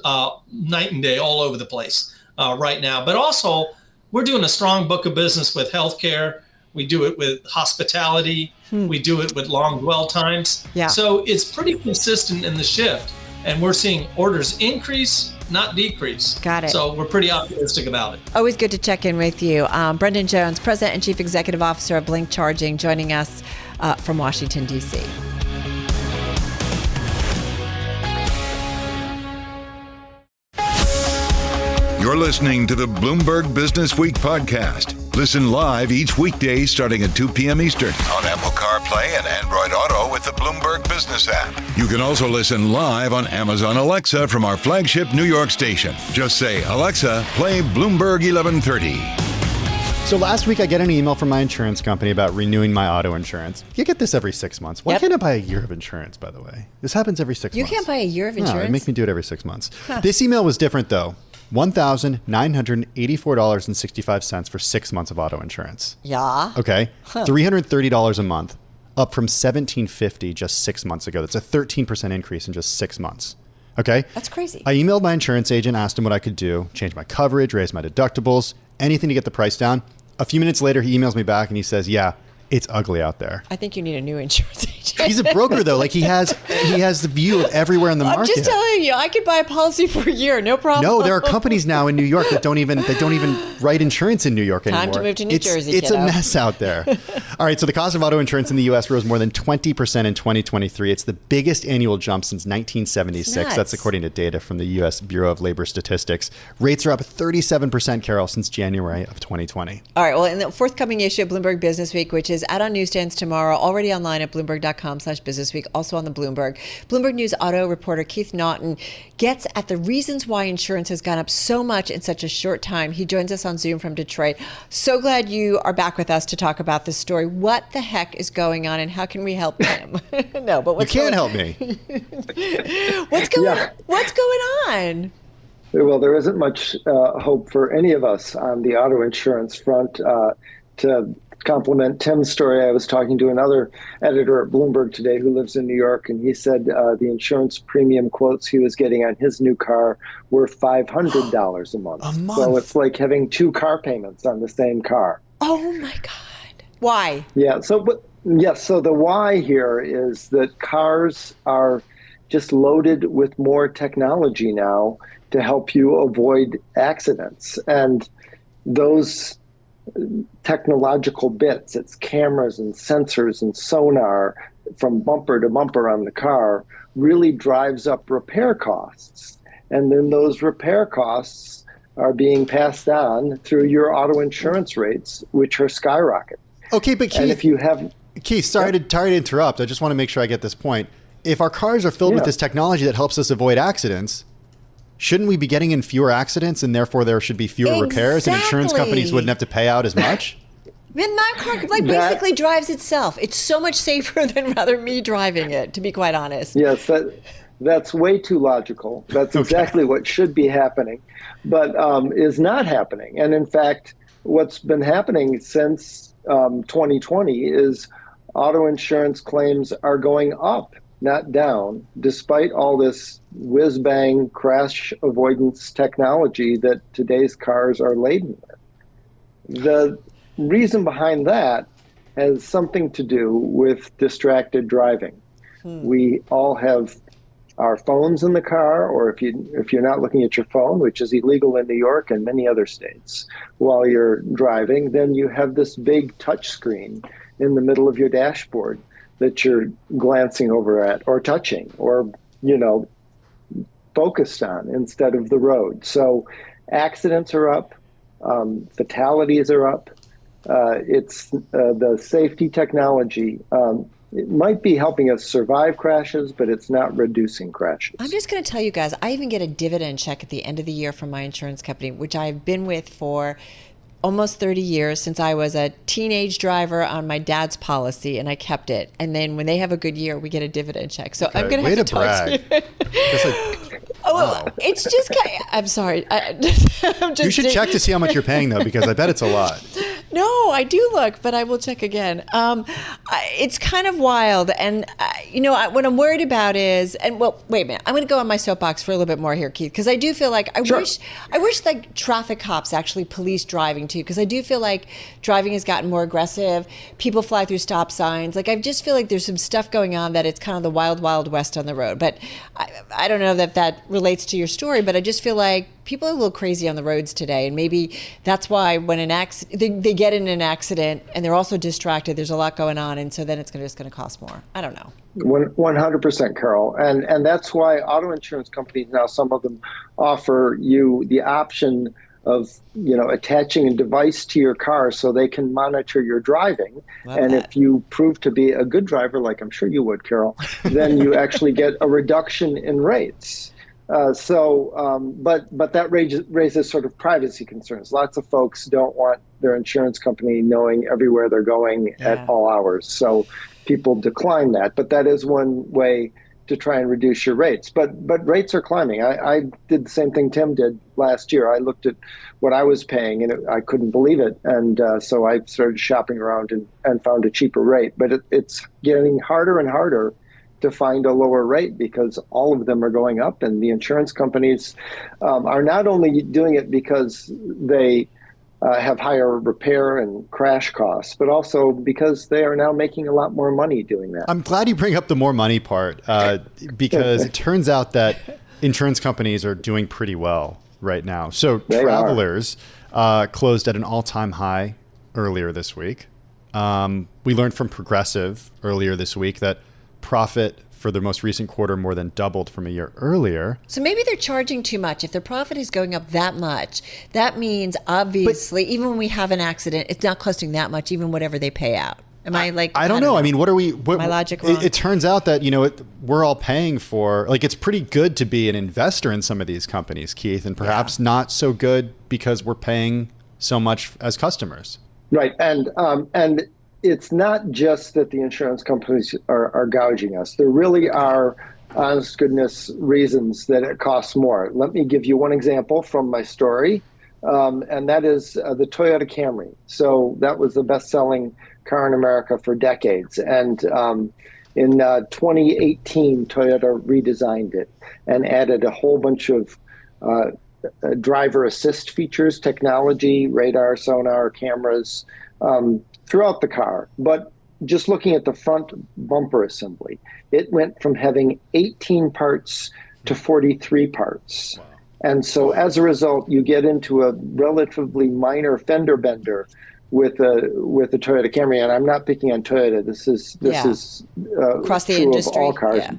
night and day all over the place right now. But also, we're doing a strong book of business with healthcare. We do it with hospitality. We do it with long dwell times. So it's pretty consistent in the shift. And we're seeing orders increase, not decrease. Got it. So we're pretty optimistic about it. Always good to check in with you. Brendan Jones, President and Chief Executive Officer of Blink Charging, joining us from Washington, D.C. You're listening to the Bloomberg Business Week podcast. Listen live each weekday starting at 2 p.m. Eastern on Apple CarPlay and Android Auto with the Bloomberg Business App. You can also listen live on Amazon Alexa from our flagship New York station. Just say, Alexa, play Bloomberg 1130. So last week I get an email from my insurance company about renewing my auto insurance. You get this every 6 months. Why can't I buy a year of insurance, by the way? This happens every 6 months. You can't buy a year of insurance? No, they make me do it every 6 months. This email was different, though. $1,984.65 for 6 months of auto insurance. Yeah. Okay. $330 a month, up from $1,750 just 6 months ago. That's a 13% increase in just 6 months. Okay. That's crazy. I emailed my insurance agent, asked him what I could do, change my coverage, raise my deductibles, anything to get the price down. A few minutes later, he emails me back and he says, yeah, it's ugly out there. I think you need a new insurance agent. He's a broker, though. Like he has the view of everywhere in the market. I'm just telling you, I could buy a policy for a year, no problem. No, there are companies now in New York that don't even write insurance in New York anymore. Time to move to New Jersey. It's a mess out there. All right, so the cost of auto insurance in the U.S. rose more than 20% in 2023. It's the biggest annual jump since 1976. That's according to data from the U.S. Bureau of Labor Statistics. Rates are up 37%, Carol, since January of 2020. All right, well, in the forthcoming issue of Bloomberg Businessweek, which is out on newsstands tomorrow, already online at Bloomberg.com/Businessweek, also on the Bloomberg News auto reporter Keith Naughton gets at the reasons why insurance has gone up so much in such a short time. He joins us on Zoom from Detroit. So glad you are back with us to talk about this story. What the heck is going on, and how can we help him? No, but what's you can't help me. What's going on? Well, there isn't much hope for any of us on the auto insurance front. To complement Tim's story, I was talking to another editor at Bloomberg today who lives in New York, and he said the insurance premium quotes he was getting on his new car were $500 a month. So it's like having two car payments on the same car. Oh my God. Why? Yeah. So the why here is that cars are just loaded with more technology now to help you avoid accidents. And those technological bits, it's cameras and sensors and sonar from bumper to bumper on the car, really drives up repair costs. And then those repair costs are being passed on through your auto insurance rates, which are skyrocketing. Okay, but Keith, and if you have... Keith, sorry to interrupt. I just want to make sure I get this point. If our cars are filled with this technology that helps us avoid accidents, shouldn't we be getting in fewer accidents, and therefore there should be fewer repairs, and insurance companies wouldn't have to pay out as much? Man, my car basically drives itself. It's so much safer than rather me driving it, to be quite honest. Yes, that's way too logical. That's exactly what should be happening, but is not happening. And in fact, what's been happening since 2020 is auto insurance claims are going up, not down, despite all this whiz-bang crash avoidance technology that today's cars are laden with. The reason behind that has something to do with distracted driving. We all have our phones in the car, or if you're not looking at your phone, which is illegal in New York and many other states, while you're driving, then you have this big touch screen in the middle of your dashboard that you're glancing over at or touching or, focused on instead of the road. So accidents are up, fatalities are up. It's the safety technology. It might be helping us survive crashes, but it's not reducing crashes. I'm just going to tell you guys, I even get a dividend check at the end of the year from my insurance company, which I've been with for almost 30 years, since I was a teenage driver on my dad's policy, and I kept it. And then when they have a good year, we get a dividend check. So okay. I'm going to have to talk to you. Wow. It's just kind of, I'm sorry. You should check to see how much you're paying, though, because I bet it's a lot. No, I do look, but I will check again. It's kind of wild. And, what I'm worried about is, wait a minute. I'm going to go on my soapbox for a little bit more here, Keith, because I do feel like I wish like traffic cops actually police driving too, because I do feel like driving has gotten more aggressive. People fly through stop signs. Like, I just feel like there's some stuff going on that it's kind of the wild, wild west on the road. But I don't know that relates to your story, but I just feel like people are a little crazy on the roads today, and maybe that's why when they get in an accident and they're also distracted, there's a lot going on, and so then it's just going to cost more. I don't know. 100%, Carol, and that's why auto insurance companies now, some of them offer you the option of attaching a device to your car so they can monitor your driving. If you prove to be a good driver, like I'm sure you would, Carol, then you actually get a reduction in rates. But that raises sort of privacy concerns. Lots of folks don't want their insurance company knowing everywhere they're going at all hours. So people decline that. But that is one way to try and reduce your rates. But rates are climbing. I did the same thing Tim did last year. I looked at what I was paying, and I couldn't believe it. And so I started shopping around and found a cheaper rate. But it's getting harder and harder to find a lower rate because all of them are going up, and the insurance companies are not only doing it because they have higher repair and crash costs, but also because they are now making a lot more money doing that. I'm glad you bring up the more money part because it turns out that insurance companies are doing pretty well right now. So Travelers closed at an all-time high earlier this week. We learned from Progressive earlier this week that profit for the most recent quarter more than doubled from a year earlier. So maybe they're charging too much. If their profit is going up that much, that means obviously even when we have an accident, it's not costing that much, even whatever they pay out. Am I like? I don't know. I mean, what are we? My logic wrong? It turns out that we're all paying for. Like, it's pretty good to be an investor in some of these companies, Keith, and perhaps not so good because we're paying so much as customers. Right, and it's not just that the insurance companies are gouging us. There really are, honest goodness, reasons that it costs more. Let me give you one example from my story, and that is the Toyota Camry. So that was the best-selling car in America for decades. And in 2018, Toyota redesigned it and added a whole bunch of driver assist features, technology, radar, sonar, cameras, throughout the car. But just looking at the front bumper assembly, it went from having 18 parts to 43 parts. Wow. And so as a result, you get into a relatively minor fender bender with the Toyota Camry. And I'm not picking on Toyota. This is across the true industry. Of all cars. Yeah.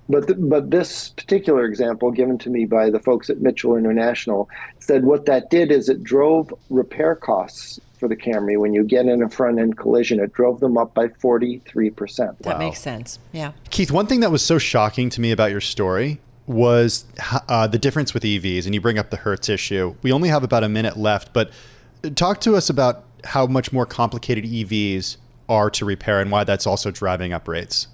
But this particular example given to me by the folks at Mitchell International said what that did is it drove repair costs for the Camry. When you get in a front-end collision, it drove them up by 43%. That makes sense. Yeah. Keith, one thing that was so shocking to me about your story was the difference with EVs, and you bring up the Hertz issue. We only have about a minute left, but talk to us about how much more complicated EVs are to repair and why that's also driving up rates.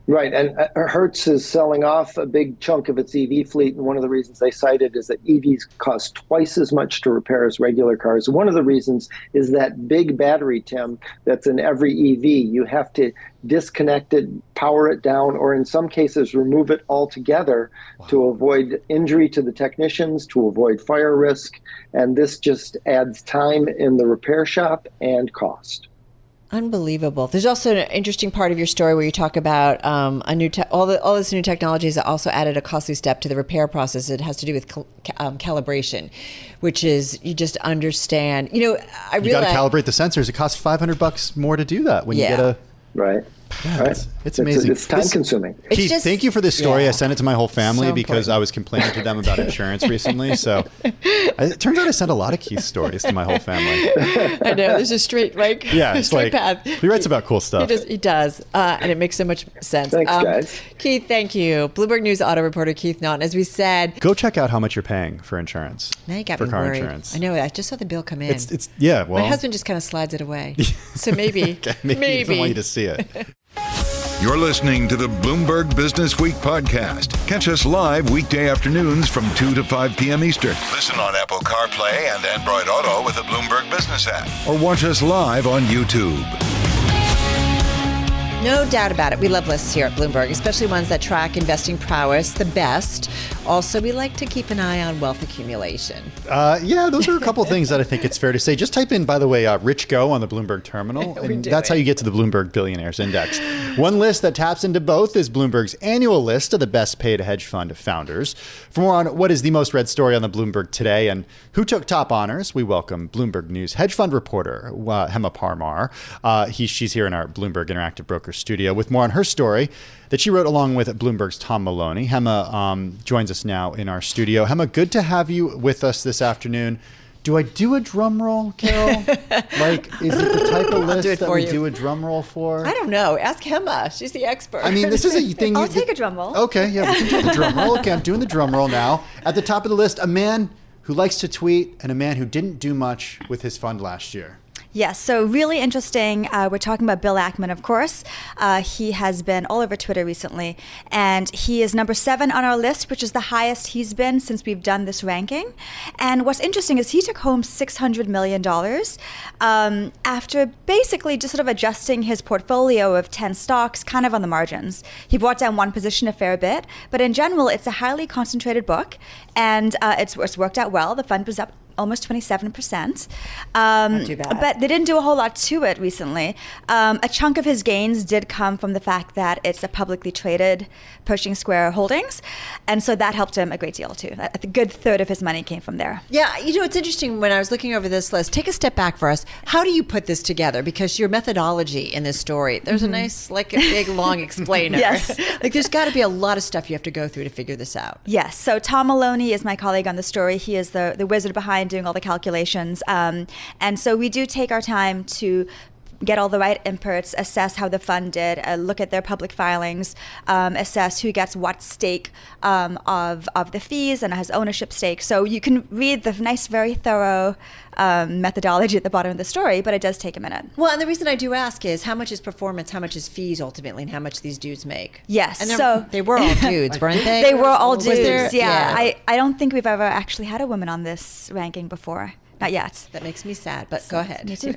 Right, and Hertz is selling off a big chunk of its EV fleet, and one of the reasons they cited is that EVs cost twice as much to repair as regular cars. One of the reasons is that big battery, Tim, that's in every EV. You have to disconnect it, power it down, or in some cases remove it altogether to avoid injury to the technicians, to avoid fire risk, and this just adds time in the repair shop and cost. Unbelievable. There's also an interesting part of your story where you talk about all this new technology has also added a costly step to the repair process. It has to do with calibration, which is you just understand. You got to calibrate the sensors. It costs $500 more to do that when you get a right. Yeah, right. It's amazing. It's time consuming. Keith, thank you for this story. I sent it to my whole family because I was complaining to them about insurance recently. So it turns out I sent a lot of Keith stories to my whole family. I know. There's a straight path. He writes about cool stuff. He does. And it makes so much sense. Thanks, guys. Keith, thank you. Bloomberg News auto reporter Keith Naughton. As we said, go check out how much you're paying for insurance. Now you got for me car worried. Insurance. I know. I just saw the bill come in. Well, my husband just kind of slides it away. So maybe. Maybe he doesn't want you to see it. You're listening to the Bloomberg Business Week podcast. Catch us live weekday afternoons from 2 to 5 p.m. Eastern. Listen on Apple CarPlay and Android Auto with the Bloomberg Business App. Or watch us live on YouTube. No doubt about it. We love lists here at Bloomberg, especially ones that track investing prowess the best. Also, we like to keep an eye on wealth accumulation. Those are a couple of things that I think it's fair to say. Just type in, by the way, Rich Go on the Bloomberg terminal, and that's how you get to the Bloomberg Billionaires Index. One list that taps into both is Bloomberg's annual list of the best paid hedge fund founders. For more on what is the most read story on the Bloomberg today and who took top honors, we welcome Bloomberg News hedge fund reporter Hema Parmar. She's here in our Bloomberg Interactive Broker studio with more on her story that she wrote along with Bloomberg's Tom Maloney. Hema joins us now in our studio. Hema, good to have you with us this afternoon. Do I do a drum roll, Carol? Is it the type of list that we do a drum roll for? I don't know. Ask Hema. She's the expert. I mean, this is a thing. I'll take a drum roll. Okay, yeah, we can do the drum roll. Okay, I'm doing the drum roll now. At the top of the list, a man who likes to tweet and a man who didn't do much with his fund last year. Yes, so really interesting. We're talking about Bill Ackman, of course. He has been all over Twitter recently, and he is number 7 on our list, which is the highest he's been since we've done this ranking. And what's interesting is he took home $600 million after basically just sort of adjusting his portfolio of 10 stocks kind of on the margins. He brought down one position a fair bit, but in general, it's a highly concentrated book, and it's worked out well. The fund was up almost 27%. Not too bad. But they didn't do a whole lot to it recently. A chunk of his gains did come from the fact that it's a publicly traded Pershing Square Holdings. And so that helped him a great deal too. A good third of his money came from there. Yeah, it's interesting when I was looking over this list, take a step back for us. How do you put this together? Because your methodology in this story, there's a nice, a big, long explainer. Yes. There's got to be a lot of stuff you have to go through to figure this out. Yes. So Tom Maloney is my colleague on the story. He is the wizard behind doing all the calculations. And so we do take our time to get all the right inputs, assess how the fund did, look at their public filings, assess who gets what stake of the fees and has ownership stake. So you can read the nice, very thorough methodology at the bottom of the story, but it does take a minute. Well, and the reason I do ask is how much is performance, how much is fees ultimately, and how much these dudes make? Yes. And so they were all dudes, weren't they? They were all dudes, yeah. I don't think we've ever actually had a woman on this ranking before. Not yet. That makes me sad, but go ahead. Me too.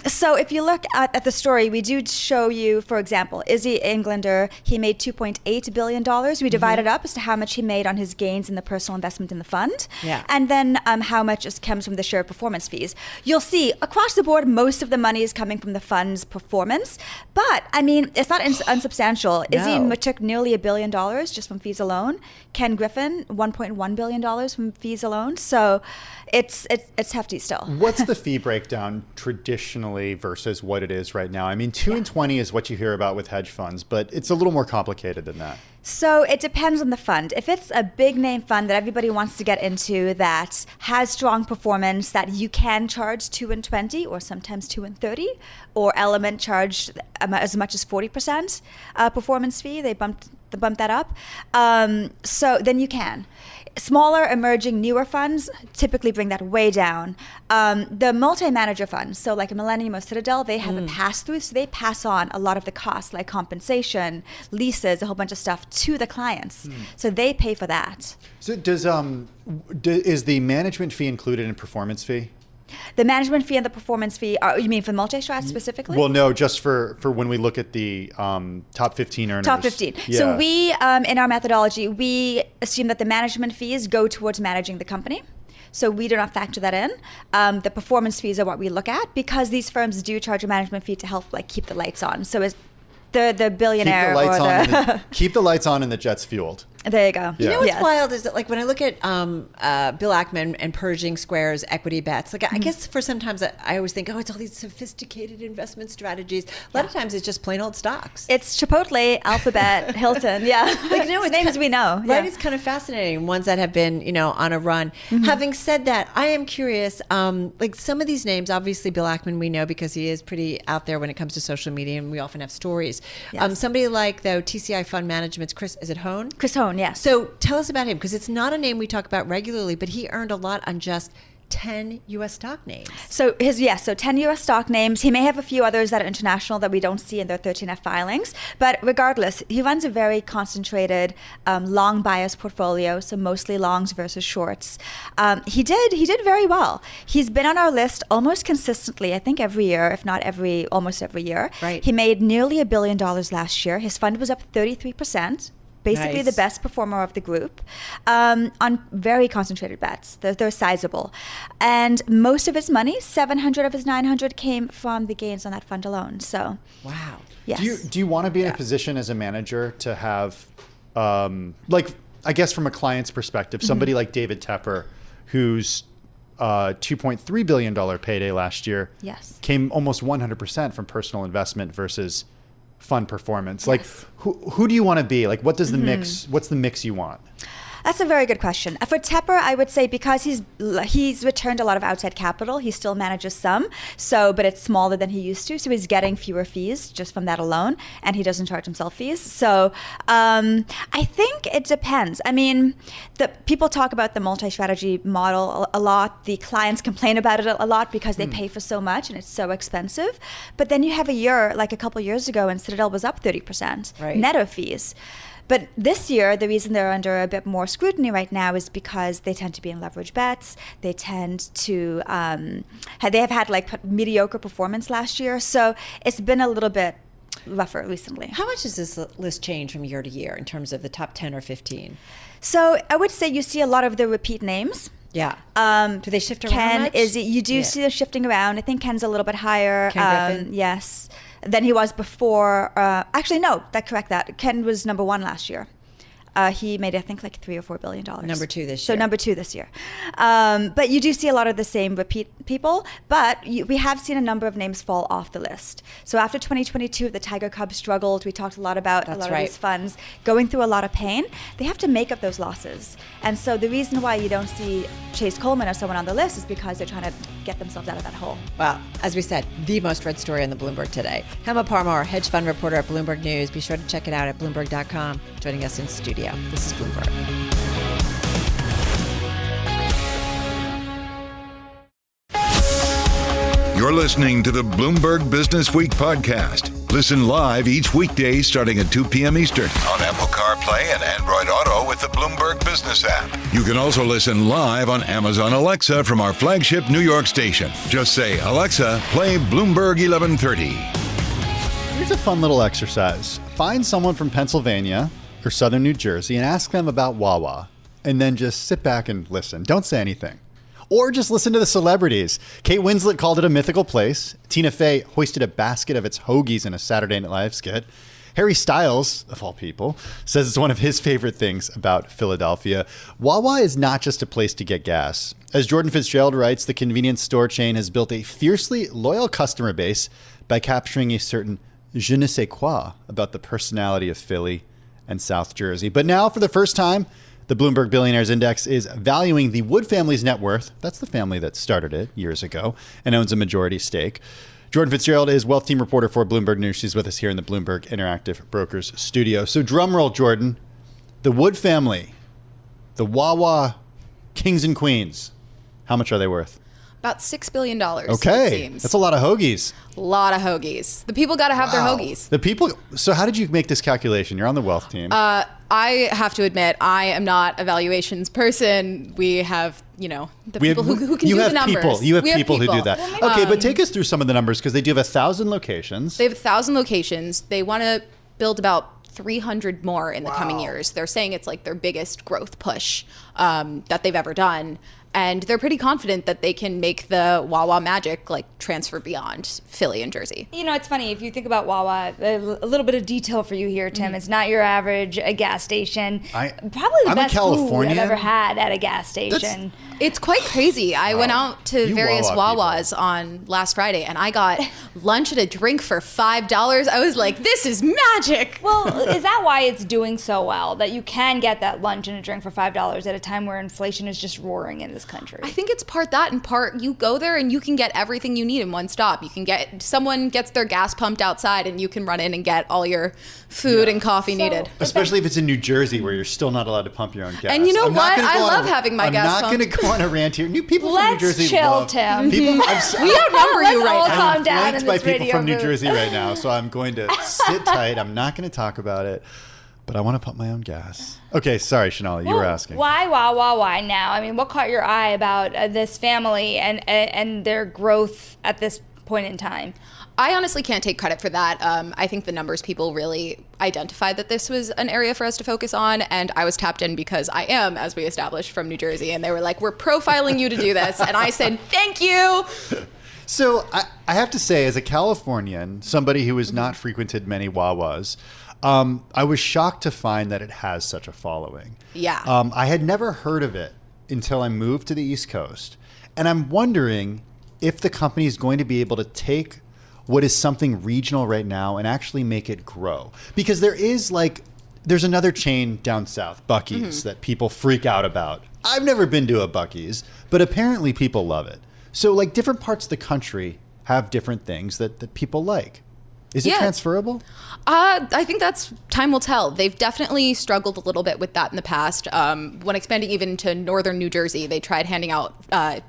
So if you look at the story, we do show you, for example, Izzy Englander, he made $2.8 billion. We divided up as to how much he made on his gains in the personal investment in the fund. Yeah. And then how much comes from the share performance fees. You'll see across the board, most of the money is coming from the fund's performance. But, I mean, it's not unsubstantial. No. Izzy took nearly $1 billion just from fees alone. Ken Griffin, $1.1 billion from fees alone. So it's hefty still. What's the fee breakdown traditionally versus what it is right now? I mean, 2 and 20 is what you hear about with hedge funds, but it's a little more complicated than that. So it depends on the fund. If it's a big name fund that everybody wants to get into that has strong performance, that you can charge 2 and 20 or sometimes 2 and 30, or Element charged as much as 40% performance fee. They bumped that up. So then you can. Smaller, emerging, newer funds typically bring that way down. The multi-manager funds, so like a Millennium or Citadel, they have a pass-through, so they pass on a lot of the costs, like compensation, leases, a whole bunch of stuff to the clients. So they pay for that. So is the management fee included in performance fee? The management fee and the performance fee, you mean for multi-strat specifically? Well, no, just for when we look at the top 15 earners. Top 15. Yeah. So we, in our methodology, we assume that the management fees go towards managing the company. so we do not factor that in. The performance fees are what we look at because these firms do charge a management fee to help like keep the lights on. So it's the billionaire keep the lights on and the jet's fueled. There you go. You know what's wild is that, like, when I look at Bill Ackman and Pershing Square's equity bets, like, I guess for sometimes I always think, oh, it's all these sophisticated investment strategies. A lot of times it's just plain old stocks. It's Chipotle, Alphabet, Hilton. Yeah. Like, no, it's names we know. Right? Yeah. It's kind of fascinating. Ones that have been, on a run. Having said that, I am curious, like some of these names, obviously Bill Ackman we know because he is pretty out there when it comes to social media and we often have stories. Yes. Somebody like, though, TCI Fund Management's Chris Hohn? Chris Hohn, yes. So tell us about him, because it's not a name we talk about regularly, but he earned a lot on just 10 U.S. stock names. So 10 U.S. stock names. He may have a few others that are international that we don't see in their 13F filings. But regardless, he runs a very concentrated long bias portfolio, so mostly longs versus shorts. He did very well. He's been on our list almost consistently, I think every year, if not almost every year. Right. He made nearly $1 billion last year. His fund was up 33%. Basically Nice. the best performer of the group on very concentrated bets. They're sizable. And most of his money, 700 of his 900, came from the gains on that fund alone. So, wow. Yes. Do you want to be in a position as a manager to have, I guess from a client's perspective, somebody like David Tepper, whose $2.3 billion payday last year came almost 100% from personal investment versus fund performance. Like, who do you want to be? Like, what does the mix? What's the mix you want? That's a very good question. For Tepper, I would say because he's returned a lot of outside capital, he still manages some, but it's smaller than he used to. So he's getting fewer fees just from that alone, and he doesn't charge himself fees. So I think it depends. I mean, people talk about the multi-strategy model a lot. The clients complain about it a lot because they pay for so much and it's so expensive. But then you have a year, like a couple years ago, and Citadel was up 30% net of fees. But this year, the reason they're under a bit more scrutiny right now is because they tend to be in leverage bets. They tend to, they have had like mediocre performance last year. So it's been a little bit rougher recently. How much does this list change from year to year in terms of the top 10 or 15? So I would say you see a lot of the repeat names. Yeah. Do they shift around Ken, much? you do see them shifting around. I think Ken's a little bit higher. Ken Griffin? Yes. Than he was before. Actually, no, correct that. Ken was number one last year. He made, I think, like $3 or $4 billion. Number two this year. So number two this year. But you do see a lot of the same repeat people. But we have seen a number of names fall off the list. So after 2022, the Tiger Cubs struggled. We talked a lot about of these funds going through a lot of pain. They have to make up those losses. And so the reason why you don't see Chase Coleman or someone on the list is because they're trying to get themselves out of that hole. Well, as we said, the most read story on the Bloomberg today. Hema Parmar, hedge fund reporter at Bloomberg News. Be sure to check it out at Bloomberg.com. Joining us in studio. This is Bloomberg. You're listening to the Bloomberg Businessweek podcast. Listen live each weekday starting at 2 p.m. Eastern on Apple CarPlay and Android Auto with the Bloomberg Business App. You can also listen live on Amazon Alexa from our flagship New York station. Just say, Alexa, play Bloomberg 1130. Here's a fun little exercise. Find someone from Pennsylvania or southern New Jersey and ask them about Wawa, and then just sit back and listen. Don't say anything. Or just listen to the celebrities. Kate Winslet called it a mythical place. Tina Fey hoisted a basket of its hoagies in a Saturday Night Live skit. Harry Styles, of all people, says it's one of his favorite things about Philadelphia. Wawa is not just a place to get gas. As Jordan Fitzgerald writes, the convenience store chain has built a fiercely loyal customer base by capturing a certain je ne sais quoi about the personality of Philly and South Jersey. But now, for the first time, the Bloomberg Billionaires Index is valuing the Wood family's net worth. That's the family that started it years ago and owns a majority stake. Jordan Fitzgerald is wealth team reporter for Bloomberg News. She's with us here in the Bloomberg Interactive Brokers studio. So drum roll, Jordan. The Wood family, the Wawa kings and queens, how much are they worth? About $6 billion, okay. it seems. That's a lot of hoagies. A lot of hoagies. The people got to have their hoagies. The people. So how did you make this calculation? You're on the wealth team. I have to admit, I am not a valuations person. We have, people who can do the numbers. You have people who do that. Okay, but take us through some of the numbers because they do have 1,000 locations. They have 1,000 locations. They want to build about 300 more in the coming years. They're saying it's like their biggest growth push that they've ever done. And they're pretty confident that they can make the Wawa magic like transfer beyond Philly and Jersey. You know, it's funny, if you think about Wawa, a little bit of detail for you here, Tim. It's not your average gas station. Probably the best food I've ever had at a gas station. It's quite crazy. I went out to various Wawas on last Friday, and I got lunch and a drink for $5. I was like, this is magic. Well, is that why it's doing so well, that you can get that lunch and a drink for $5 at a time where inflation is just roaring in this country? I think it's part that and part you go there and you can get everything you need in one stop. You can get, someone gets their gas pumped outside and you can run in and get all your food and coffee needed. Especially if it's in New Jersey where you're still not allowed to pump your own gas. And you know what? I love having my gas pumped. I'm not going to go on a rant here. New people from New Jersey chill, Tim. People, we outnumber you right now. Calm down in by this people radio from New booth. Jersey right now, so I'm going to sit tight. I'm not going to talk about it, but I want to pump my own gas. Okay, sorry, Shanali, you were asking. Why now? I mean, what caught your eye about this family and their growth at this point in time? I honestly can't take credit for that. I think the numbers people really identified that this was an area for us to focus on, and I was tapped in because I am, as we established, from New Jersey, and they were like, we're profiling you to do this, and I said, thank you. So I have to say, as a Californian, somebody who has not frequented many Wawas, I was shocked to find that it has such a following. Yeah. I had never heard of it until I moved to the East Coast, and I'm wondering if the company is going to be able to take what is something regional right now and actually make it grow. Because there's another chain down south, Buc-ee's, that people freak out about. I've never been to a Buc-ee's, but apparently people love it. So like different parts of the country have different things that people like. Is it transferable? I think that's time will tell. They've definitely struggled a little bit with that in the past. When expanding even to northern New Jersey, they tried handing out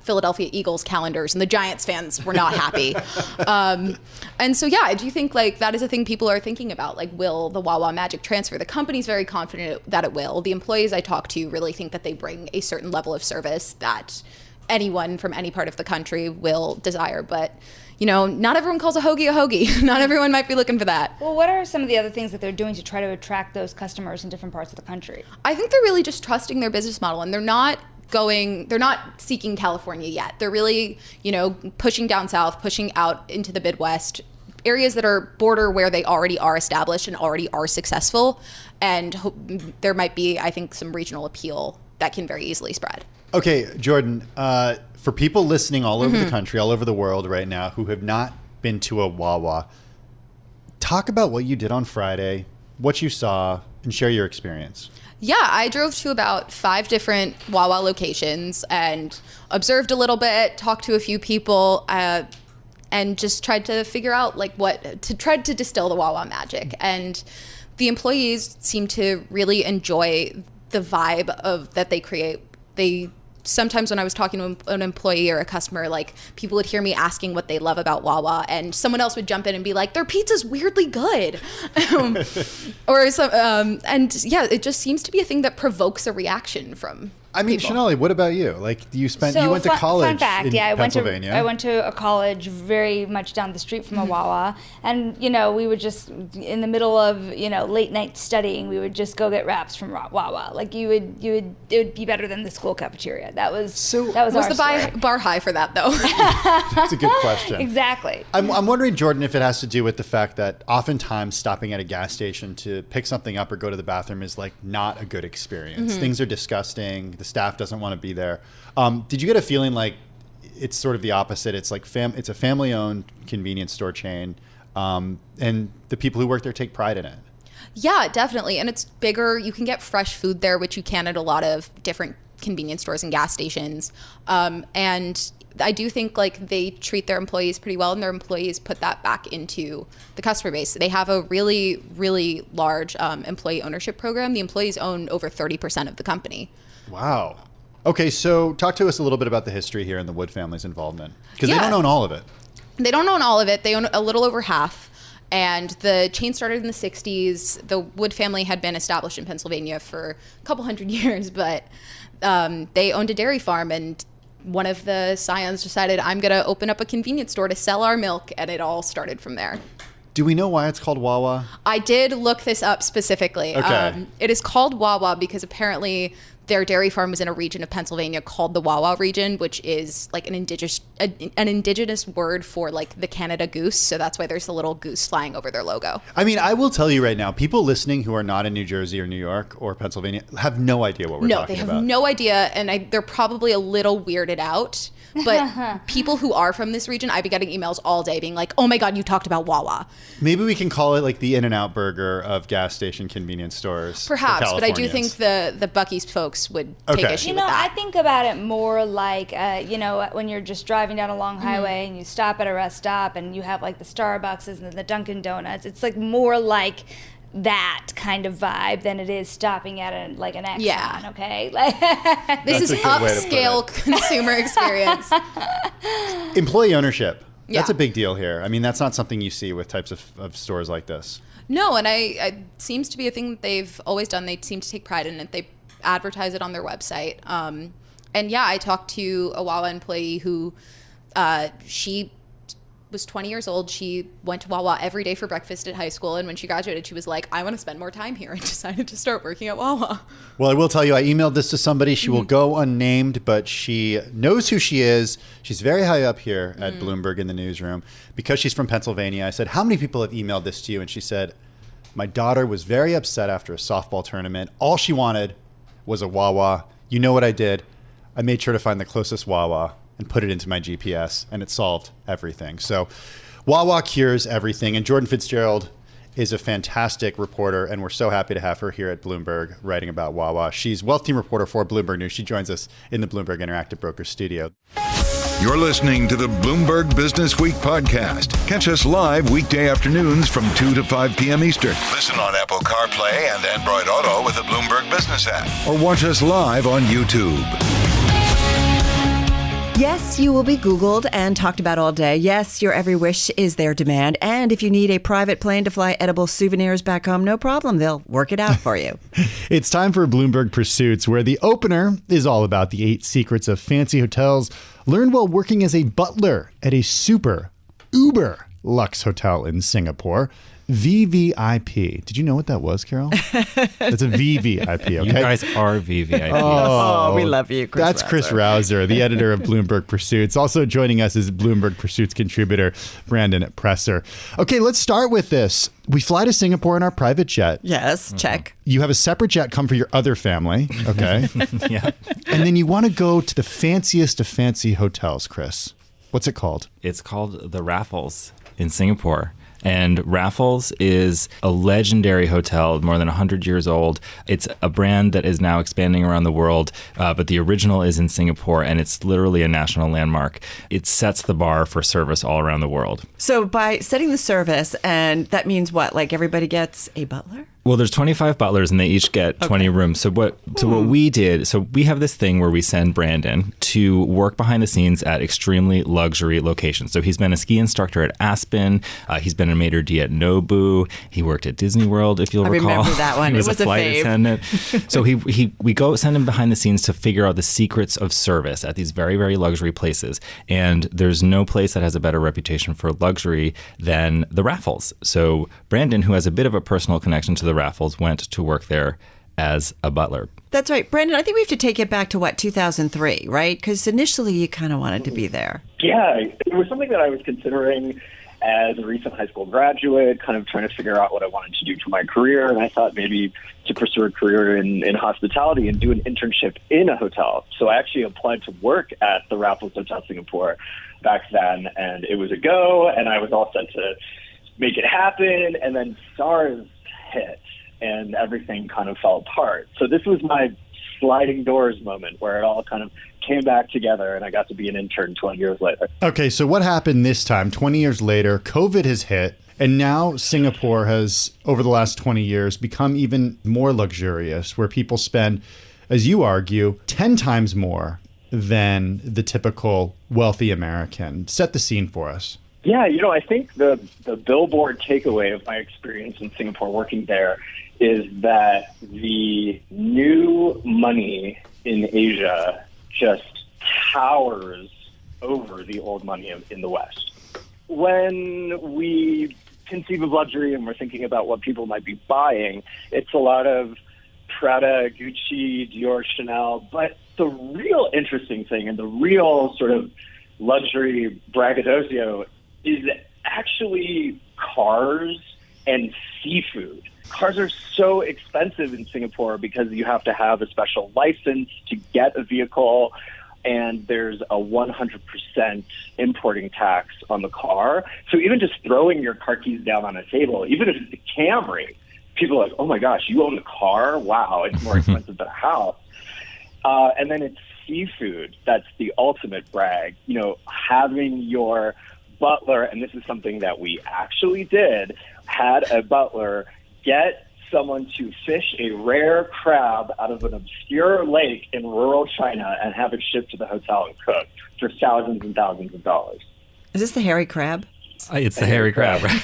Philadelphia Eagles calendars, and the Giants fans were not happy. And so, yeah, I do think like that is a thing people are thinking about. Like, will the Wawa magic transfer? The company's very confident that it will. The employees I talk to really think that they bring a certain level of service that anyone from any part of the country will desire. But you know, not everyone calls a hoagie. Not everyone might be looking for that. Well, what are some of the other things that they're doing to try to attract those customers in different parts of the country? I think they're really just trusting their business model, and they're not seeking California yet. They're really, pushing down south, pushing out into the Midwest, areas that are border where they already are established and already are successful. And there might be, I think, some regional appeal that can very easily spread. Okay, Jordan, for people listening all over the country, all over the world right now who have not been to a Wawa, talk about what you did on Friday, what you saw, and share your experience. Yeah, I drove to about 5 different Wawa locations and observed a little bit, talked to a few people, and just tried to figure out try to distill the Wawa magic. And the employees seem to really enjoy the vibe that they create. Sometimes when I was talking to an employee or a customer, like people would hear me asking what they love about Wawa, and someone else would jump in and be like, "Their pizza's weirdly good," or some. And yeah, it just seems to be a thing that provokes a reaction from. I mean, people. Shanali, what about you? Like, you went to college fun fact, in Pennsylvania. I went to a college very much down the street from a Wawa, and we would just in the middle of late night studying, we would just go get wraps from Wawa. Like it would be better than the school cafeteria. That was the bar high for that though? That's a good question. Exactly. I'm wondering, Jordan, if it has to do with the fact that oftentimes stopping at a gas station to pick something up or go to the bathroom is like not a good experience. Things are disgusting. The staff doesn't want to be there. Did you get a feeling like it's sort of the opposite? It's like it's a family-owned convenience store chain, and the people who work there take pride in it. Yeah, definitely. And it's bigger. You can get fresh food there, which you can at a lot of different convenience stores and gas stations. And I do think like they treat their employees pretty well, and their employees put that back into the customer base. They have a really, really large employee ownership program. The employees own over 30% of the company. Wow. Okay, so talk to us a little bit about the history here and the Wood family's involvement, because they don't own all of it. They don't own all of it. They own a little over half. And the chain started in the 60s. The Wood family had been established in Pennsylvania for a couple hundred years, but they owned a dairy farm, and one of the scions decided, I'm going to open up a convenience store to sell our milk, and it all started from there. Do we know why it's called Wawa? I did look this up specifically. Okay. It is called Wawa because apparently their dairy farm was in a region of Pennsylvania called the Wawa region, which is like an indigenous word for like the Canada goose. So that's why there's a little goose flying over their logo. I mean, I will tell you right now, people listening who are not in New Jersey or New York or Pennsylvania have no idea what we're talking about. No, they have no idea, and they're probably a little weirded out. But people who are from this region, I've been getting emails all day being like, oh my God, you talked about Wawa. Maybe we can call it like the In-N-Out burger of gas station convenience stores. Perhaps, but I do think the Buc-ee's folks would take issue with that. I think about it more like, when you're just driving down a long highway and you stop at a rest stop and you have like the Starbucks and the Dunkin' Donuts. It's like more like that kind of vibe than it is stopping at an Exxon, okay? This is upscale consumer experience. Employee ownership. That's a big deal here. I mean, that's not something you see with types of stores like this. No, and it seems to be a thing that they've always done. They seem to take pride in it. They advertise it on their website. And yeah, I talked to a Wawa employee who she was 20 years old. She went to Wawa every day for breakfast at high school. And when she graduated, she was like, I want to spend more time here, and decided to start working at Wawa. Well, I will tell you, I emailed this to somebody. She will go unnamed, but she knows who she is. She's very high up here at Bloomberg in the newsroom. Because she's from Pennsylvania, I said, how many people have emailed this to you? And she said, my daughter was very upset after a softball tournament. All she wanted was a Wawa. You know what I did? I made sure to find the closest Wawa and put it into my GPS, and it solved everything. So Wawa cures everything, and Jordan Fitzgerald is a fantastic reporter, and we're so happy to have her here at Bloomberg writing about Wawa. She's wealth team reporter for Bloomberg News. She joins us in the Bloomberg Interactive Brokers studio. You're listening to the Bloomberg Business Week podcast. Catch us live weekday afternoons from 2 to 5 p.m. Eastern. Listen on Apple CarPlay and Android Auto with the Bloomberg Business App. Or watch us live on YouTube. Yes, you will be Googled and talked about all day. Yes, your every wish is their demand. And if you need a private plane to fly edible souvenirs back home, no problem. They'll work it out for you. It's time for Bloomberg Pursuits, where the opener is all about the 8 secrets of fancy hotels learned while working as a butler at a uber luxe hotel in Singapore. VVIP. Did you know what that was, Carol? That's a VVIP, okay? You guys are VVIP. Oh, we love you, Chris. That's Chris Rouser, the editor of Bloomberg Pursuits. Also joining us is Bloomberg Pursuits contributor Brandon Presser. Okay, let's start with this. We fly to Singapore in our private jet. Yes, check. You have a separate jet come for your other family, okay? Yeah. And then you want to go to the fanciest of fancy hotels, Chris. What's it called? It's called the Raffles in Singapore. And Raffles is a legendary hotel, more than 100 years old. It's a brand that is now expanding around the world, but the original is in Singapore, and it's literally a national landmark. It sets the bar for service all around the world. So by setting the service, and that means what? Like everybody gets a butler? Well, there's 25 butlers, and they each get 20 rooms. So what we did, so we have this thing where we send Brandon to work behind the scenes at extremely luxury locations. So he's been a ski instructor at Aspen. He's been a maitre d' at Nobu. He worked at Disney World, if you'll recall. I remember that one. He was a flight fave. attendant. So we go send him behind the scenes to figure out the secrets of service at these very, very luxury places. And there's no place that has a better reputation for luxury than the Raffles. So Brandon, who has a bit of a personal connection to the Raffles, went to work there as a butler. That's right. Brandon, I think we have to take it back to 2003, right? Because initially you kind of wanted to be there. Yeah, it was something that I was considering as a recent high school graduate, kind of trying to figure out what I wanted to do for my career. And I thought maybe to pursue a career in hospitality and do an internship in a hotel. So I actually applied to work at the Raffles Hotel Singapore back then, and it was a go, and I was all set to make it happen. And then SARS hit, and everything kind of fell apart. So this was my sliding doors moment where it all kind of came back together, and I got to be an intern 20 years later. Okay, so what happened this time? 20 years later, COVID has hit, and now Singapore has, over the last 20 years, become even more luxurious, where people spend, as you argue, 10 times more than the typical wealthy American. Set the scene for us. Yeah, I think the billboard takeaway of my experience in Singapore working there is that the new money in Asia just towers over the old money in the West. When we conceive of luxury and we're thinking about what people might be buying, it's a lot of Prada, Gucci, Dior, Chanel. But the real interesting thing and the real sort of luxury braggadocio is actually cars and seafood. Cars are so expensive in Singapore because you have to have a special license to get a vehicle, and there's a 100% importing tax on the car. So even just throwing your car keys down on a table, even if it's a Camry, people are like, oh my gosh, you own a car? Wow, it's more expensive than a house. And then it's seafood. That's the ultimate brag. You know, having your butler, and this is something that we actually did, had a butler get someone to fish a rare crab out of an obscure lake in rural China and have it shipped to the hotel and cooked for thousands and thousands of dollars. Is this the hairy crab? It's the hairy crab, right?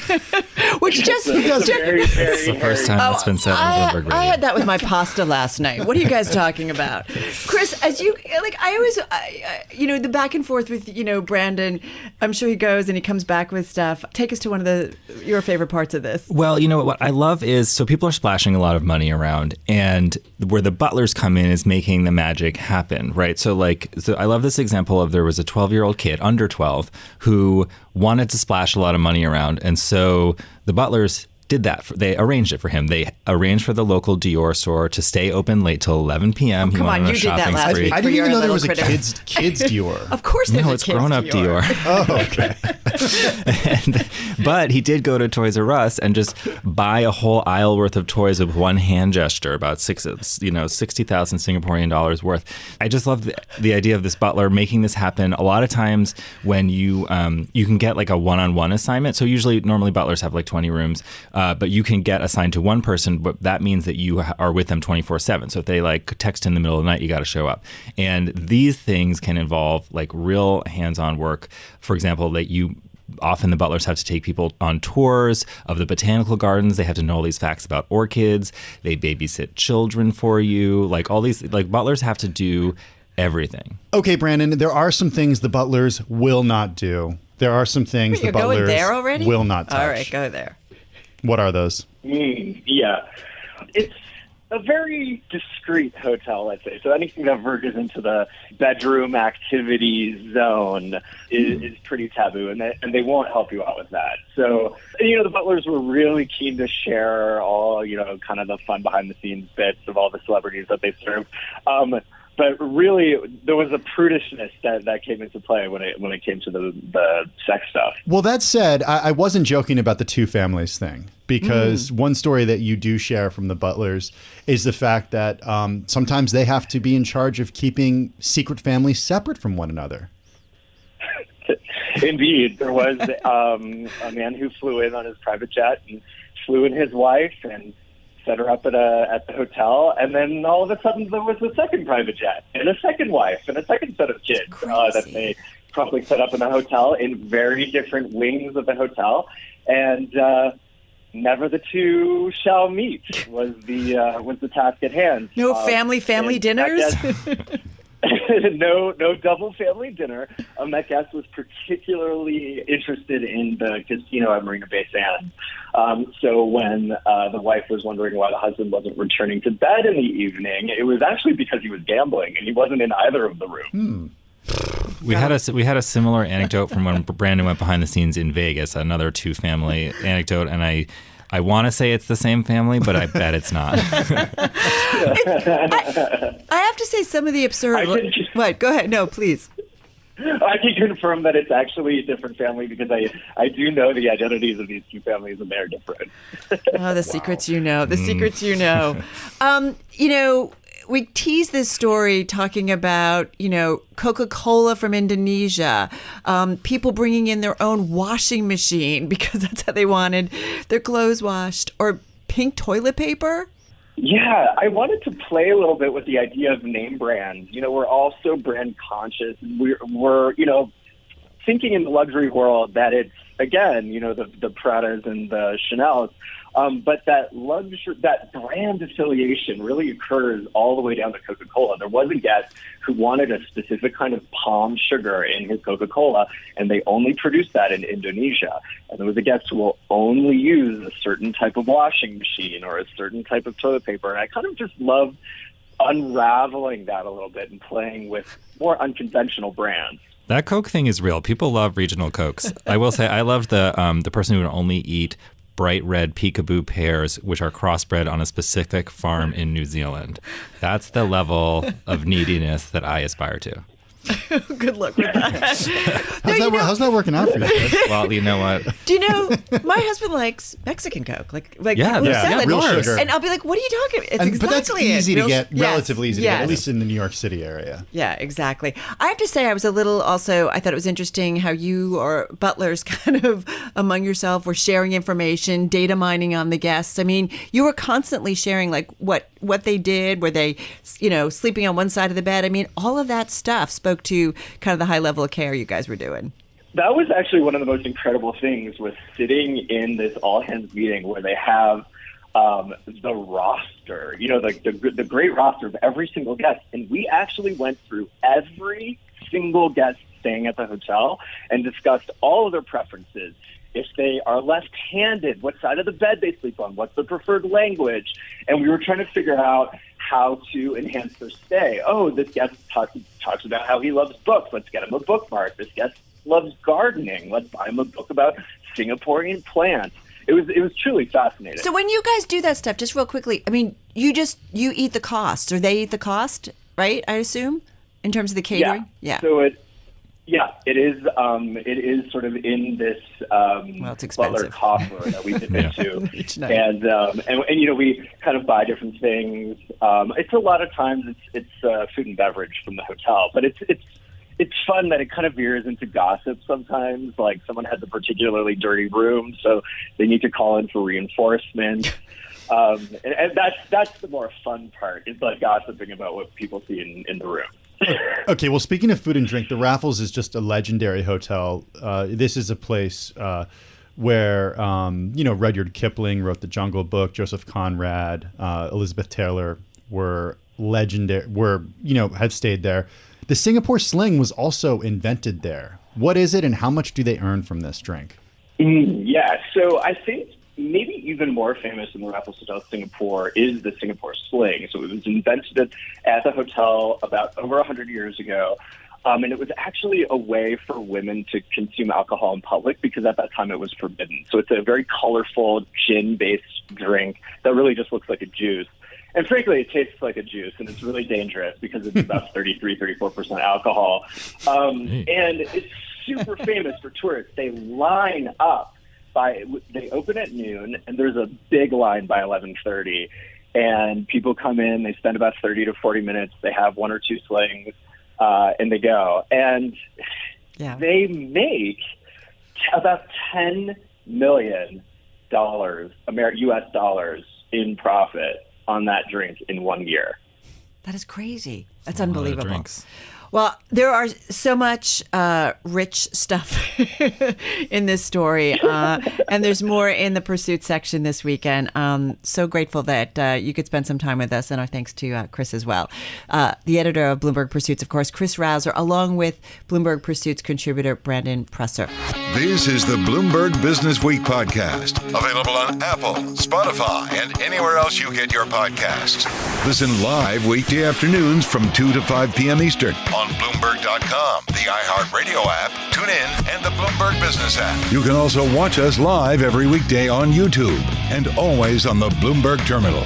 Which just It's the first time that's been said on Bloomberg Radio. I had that with my pasta last night. What are you guys talking about? Chris, as you, like, I always, the back and forth with, Brandon, I'm sure he goes and he comes back with stuff. Take us to one of your favorite parts of this. Well, what I love is, so people are splashing a lot of money around, and where the butlers come in is making the magic happen, right? So I love this example of, there was a 12-year-old kid, under 12, who wanted to splash a lot of money around. And so the butlers did that. They arranged it for him. They arranged for the local Dior store to stay open late till 11 p.m. Come on, you did that last week. I didn't even know there was a kids Dior. Of course there's No, a it's kids grown-up Dior. Oh, okay. But he did go to Toys R Us and just buy a whole aisle worth of toys with one hand gesture, about 60,000 Singaporean dollars worth. I just love the idea of this butler making this happen. A lot of times when you can get like a one-on-one assignment. So normally butlers have like 20 rooms, but you can get assigned to one person, but that means that you are with them 24/7. So if they like text in the middle of the night, you got to show up. And these things can involve like real hands-on work. For example, often the butlers have to take people on tours of the botanical gardens. They have to know all these facts about orchids. They babysit children for you. Like all these, like butlers have to do everything. Okay, Brandon, there are some things the butlers will not do. There are some things the butlers going there already? will not touch. All right, go there. What are those? Yeah. It's a very discreet hotel, let's say. So anything that verges into the bedroom activities zone is pretty taboo, and they won't help you out with that. So, the butlers were really keen to share all, kind of the fun behind-the-scenes bits of all the celebrities that they served. But really, there was a prudishness that came into play when it came to the sex stuff. Well, that said, I wasn't joking about the two families thing, because one story that you do share from the butlers is the fact that sometimes they have to be in charge of keeping secret families separate from one another. Indeed. There was a man who flew in on his private jet and flew in his wife and set her up at the hotel, and then all of a sudden there was a second private jet and a second wife and a second set of kids that they promptly set up in the hotel in very different wings of the hotel, and never the two shall meet was the task at hand. No family dinners. No double family dinner. That guest was particularly interested in the casino at Marina Bay Sands. So when the wife was wondering why the husband wasn't returning to bed in the evening, it was actually because he was gambling and he wasn't in either of the rooms. We had a similar anecdote from when Brandon went behind the scenes in Vegas, another two family anecdote, and I want to say it's the same family, but I bet it's not. I have to say some of the absurd... What? Go ahead. No, please. I can confirm that it's actually a different family because I do know the identities of these two families, and they're different. Oh, the secrets you know. The secrets you know. We teased this story talking about, Coca-Cola from Indonesia, people bringing in their own washing machine because that's how they wanted their clothes washed, or pink toilet paper. Yeah, I wanted to play a little bit with the idea of name brands. We're all so brand conscious. We're thinking in the luxury world that it's again, the Pradas and the Chanels. But that brand affiliation really occurs all the way down to Coca-Cola. There was a guest who wanted a specific kind of palm sugar in his Coca-Cola, and they only produce that in Indonesia. And there was a guest who will only use a certain type of washing machine or a certain type of toilet paper. And I kind of just love unraveling that a little bit and playing with more unconventional brands. That Coke thing is real. People love regional Cokes. I will say I love the person who would only eat bright red peekaboo pears, which are crossbred on a specific farm in New Zealand. That's the level of neediness that I aspire to. Good luck with that. How's that working out for you? Well, you know what? Do you know, my husband likes Mexican Coke, like real sugar. And I'll be like, what are you talking about? It's exactly but that's easy to get, relatively easy to get, at yes. least in the New York City area. Yeah, exactly. I have to say, I was a little also, I thought it was interesting how you or butlers kind of among yourself were sharing information, data mining on the guests. I mean, you were constantly sharing like what they did, were they, sleeping on one side of the bed? I mean, all of that stuff spoke to kind of the high level of care you guys were doing. That was actually one of the most incredible things, was sitting in this all-hands meeting where they have the roster, the great roster of every single guest. And we actually went through every single guest staying at the hotel and discussed all of their preferences. If they are left-handed, what side of the bed they sleep on, what's the preferred language. And we were trying to figure out how to enhance their stay. Oh, this guest talks about how he loves books. Let's get him a bookmark. This guest loves gardening. Let's buy him a book about Singaporean plants. It was truly fascinating. So when you guys do that stuff, just real quickly, I mean, you eat the cost, or they eat the cost, right? I assume, in terms of the catering. Yeah. So it is sort of in this it's butler coffer that we dip into, night. and we kind of buy different things. It's a lot of times it's food and beverage from the hotel, but it's fun that it kind of veers into gossip sometimes. Like someone has a particularly dirty room, so they need to call in for reinforcement. And that's the more fun part, is like gossiping about what people see in the room. Okay, well, speaking of food and drink, the Raffles is just a legendary hotel. This is a place where, Rudyard Kipling wrote the Jungle Book, Joseph Conrad, Elizabeth Taylor were legendary, had stayed there. The Singapore Sling was also invented there. What is it, and how much do they earn from this drink? So I think maybe even more famous in the Raffles Hotel Singapore is the Singapore Sling. So it was invented at the hotel about over 100 years ago. And it was actually a way for women to consume alcohol in public, because at that time it was forbidden. So it's a very colorful gin-based drink that really just looks like a juice. And frankly, it tastes like a juice, and it's really dangerous because it's about 34% alcohol. And it's super famous for tourists. They line up. They open at noon, and there's a big line by 11:30, and people come in. They spend about 30 to 40 minutes. They have one or two slings, and they go. And they make about $10 million U.S. dollars in profit on that drink in 1 year. That is crazy. That's unbelievable. Drinks. Well, there are so much rich stuff in this story, and there's more in the Pursuit section this weekend. So grateful that you could spend some time with us, and our thanks to Chris as well. The editor of Bloomberg Pursuits, of course, Chris Rouser, along with Bloomberg Pursuits contributor Brandon Presser. This is the Bloomberg Business Week podcast, available on Apple, Spotify, and anywhere else you get your podcasts. Listen live weekday afternoons from 2 to 5 p.m. Eastern on Bloomberg.com, the iHeartRadio app, TuneIn, and the Bloomberg Business App. You can also watch us live every weekday on YouTube and always on the Bloomberg Terminal.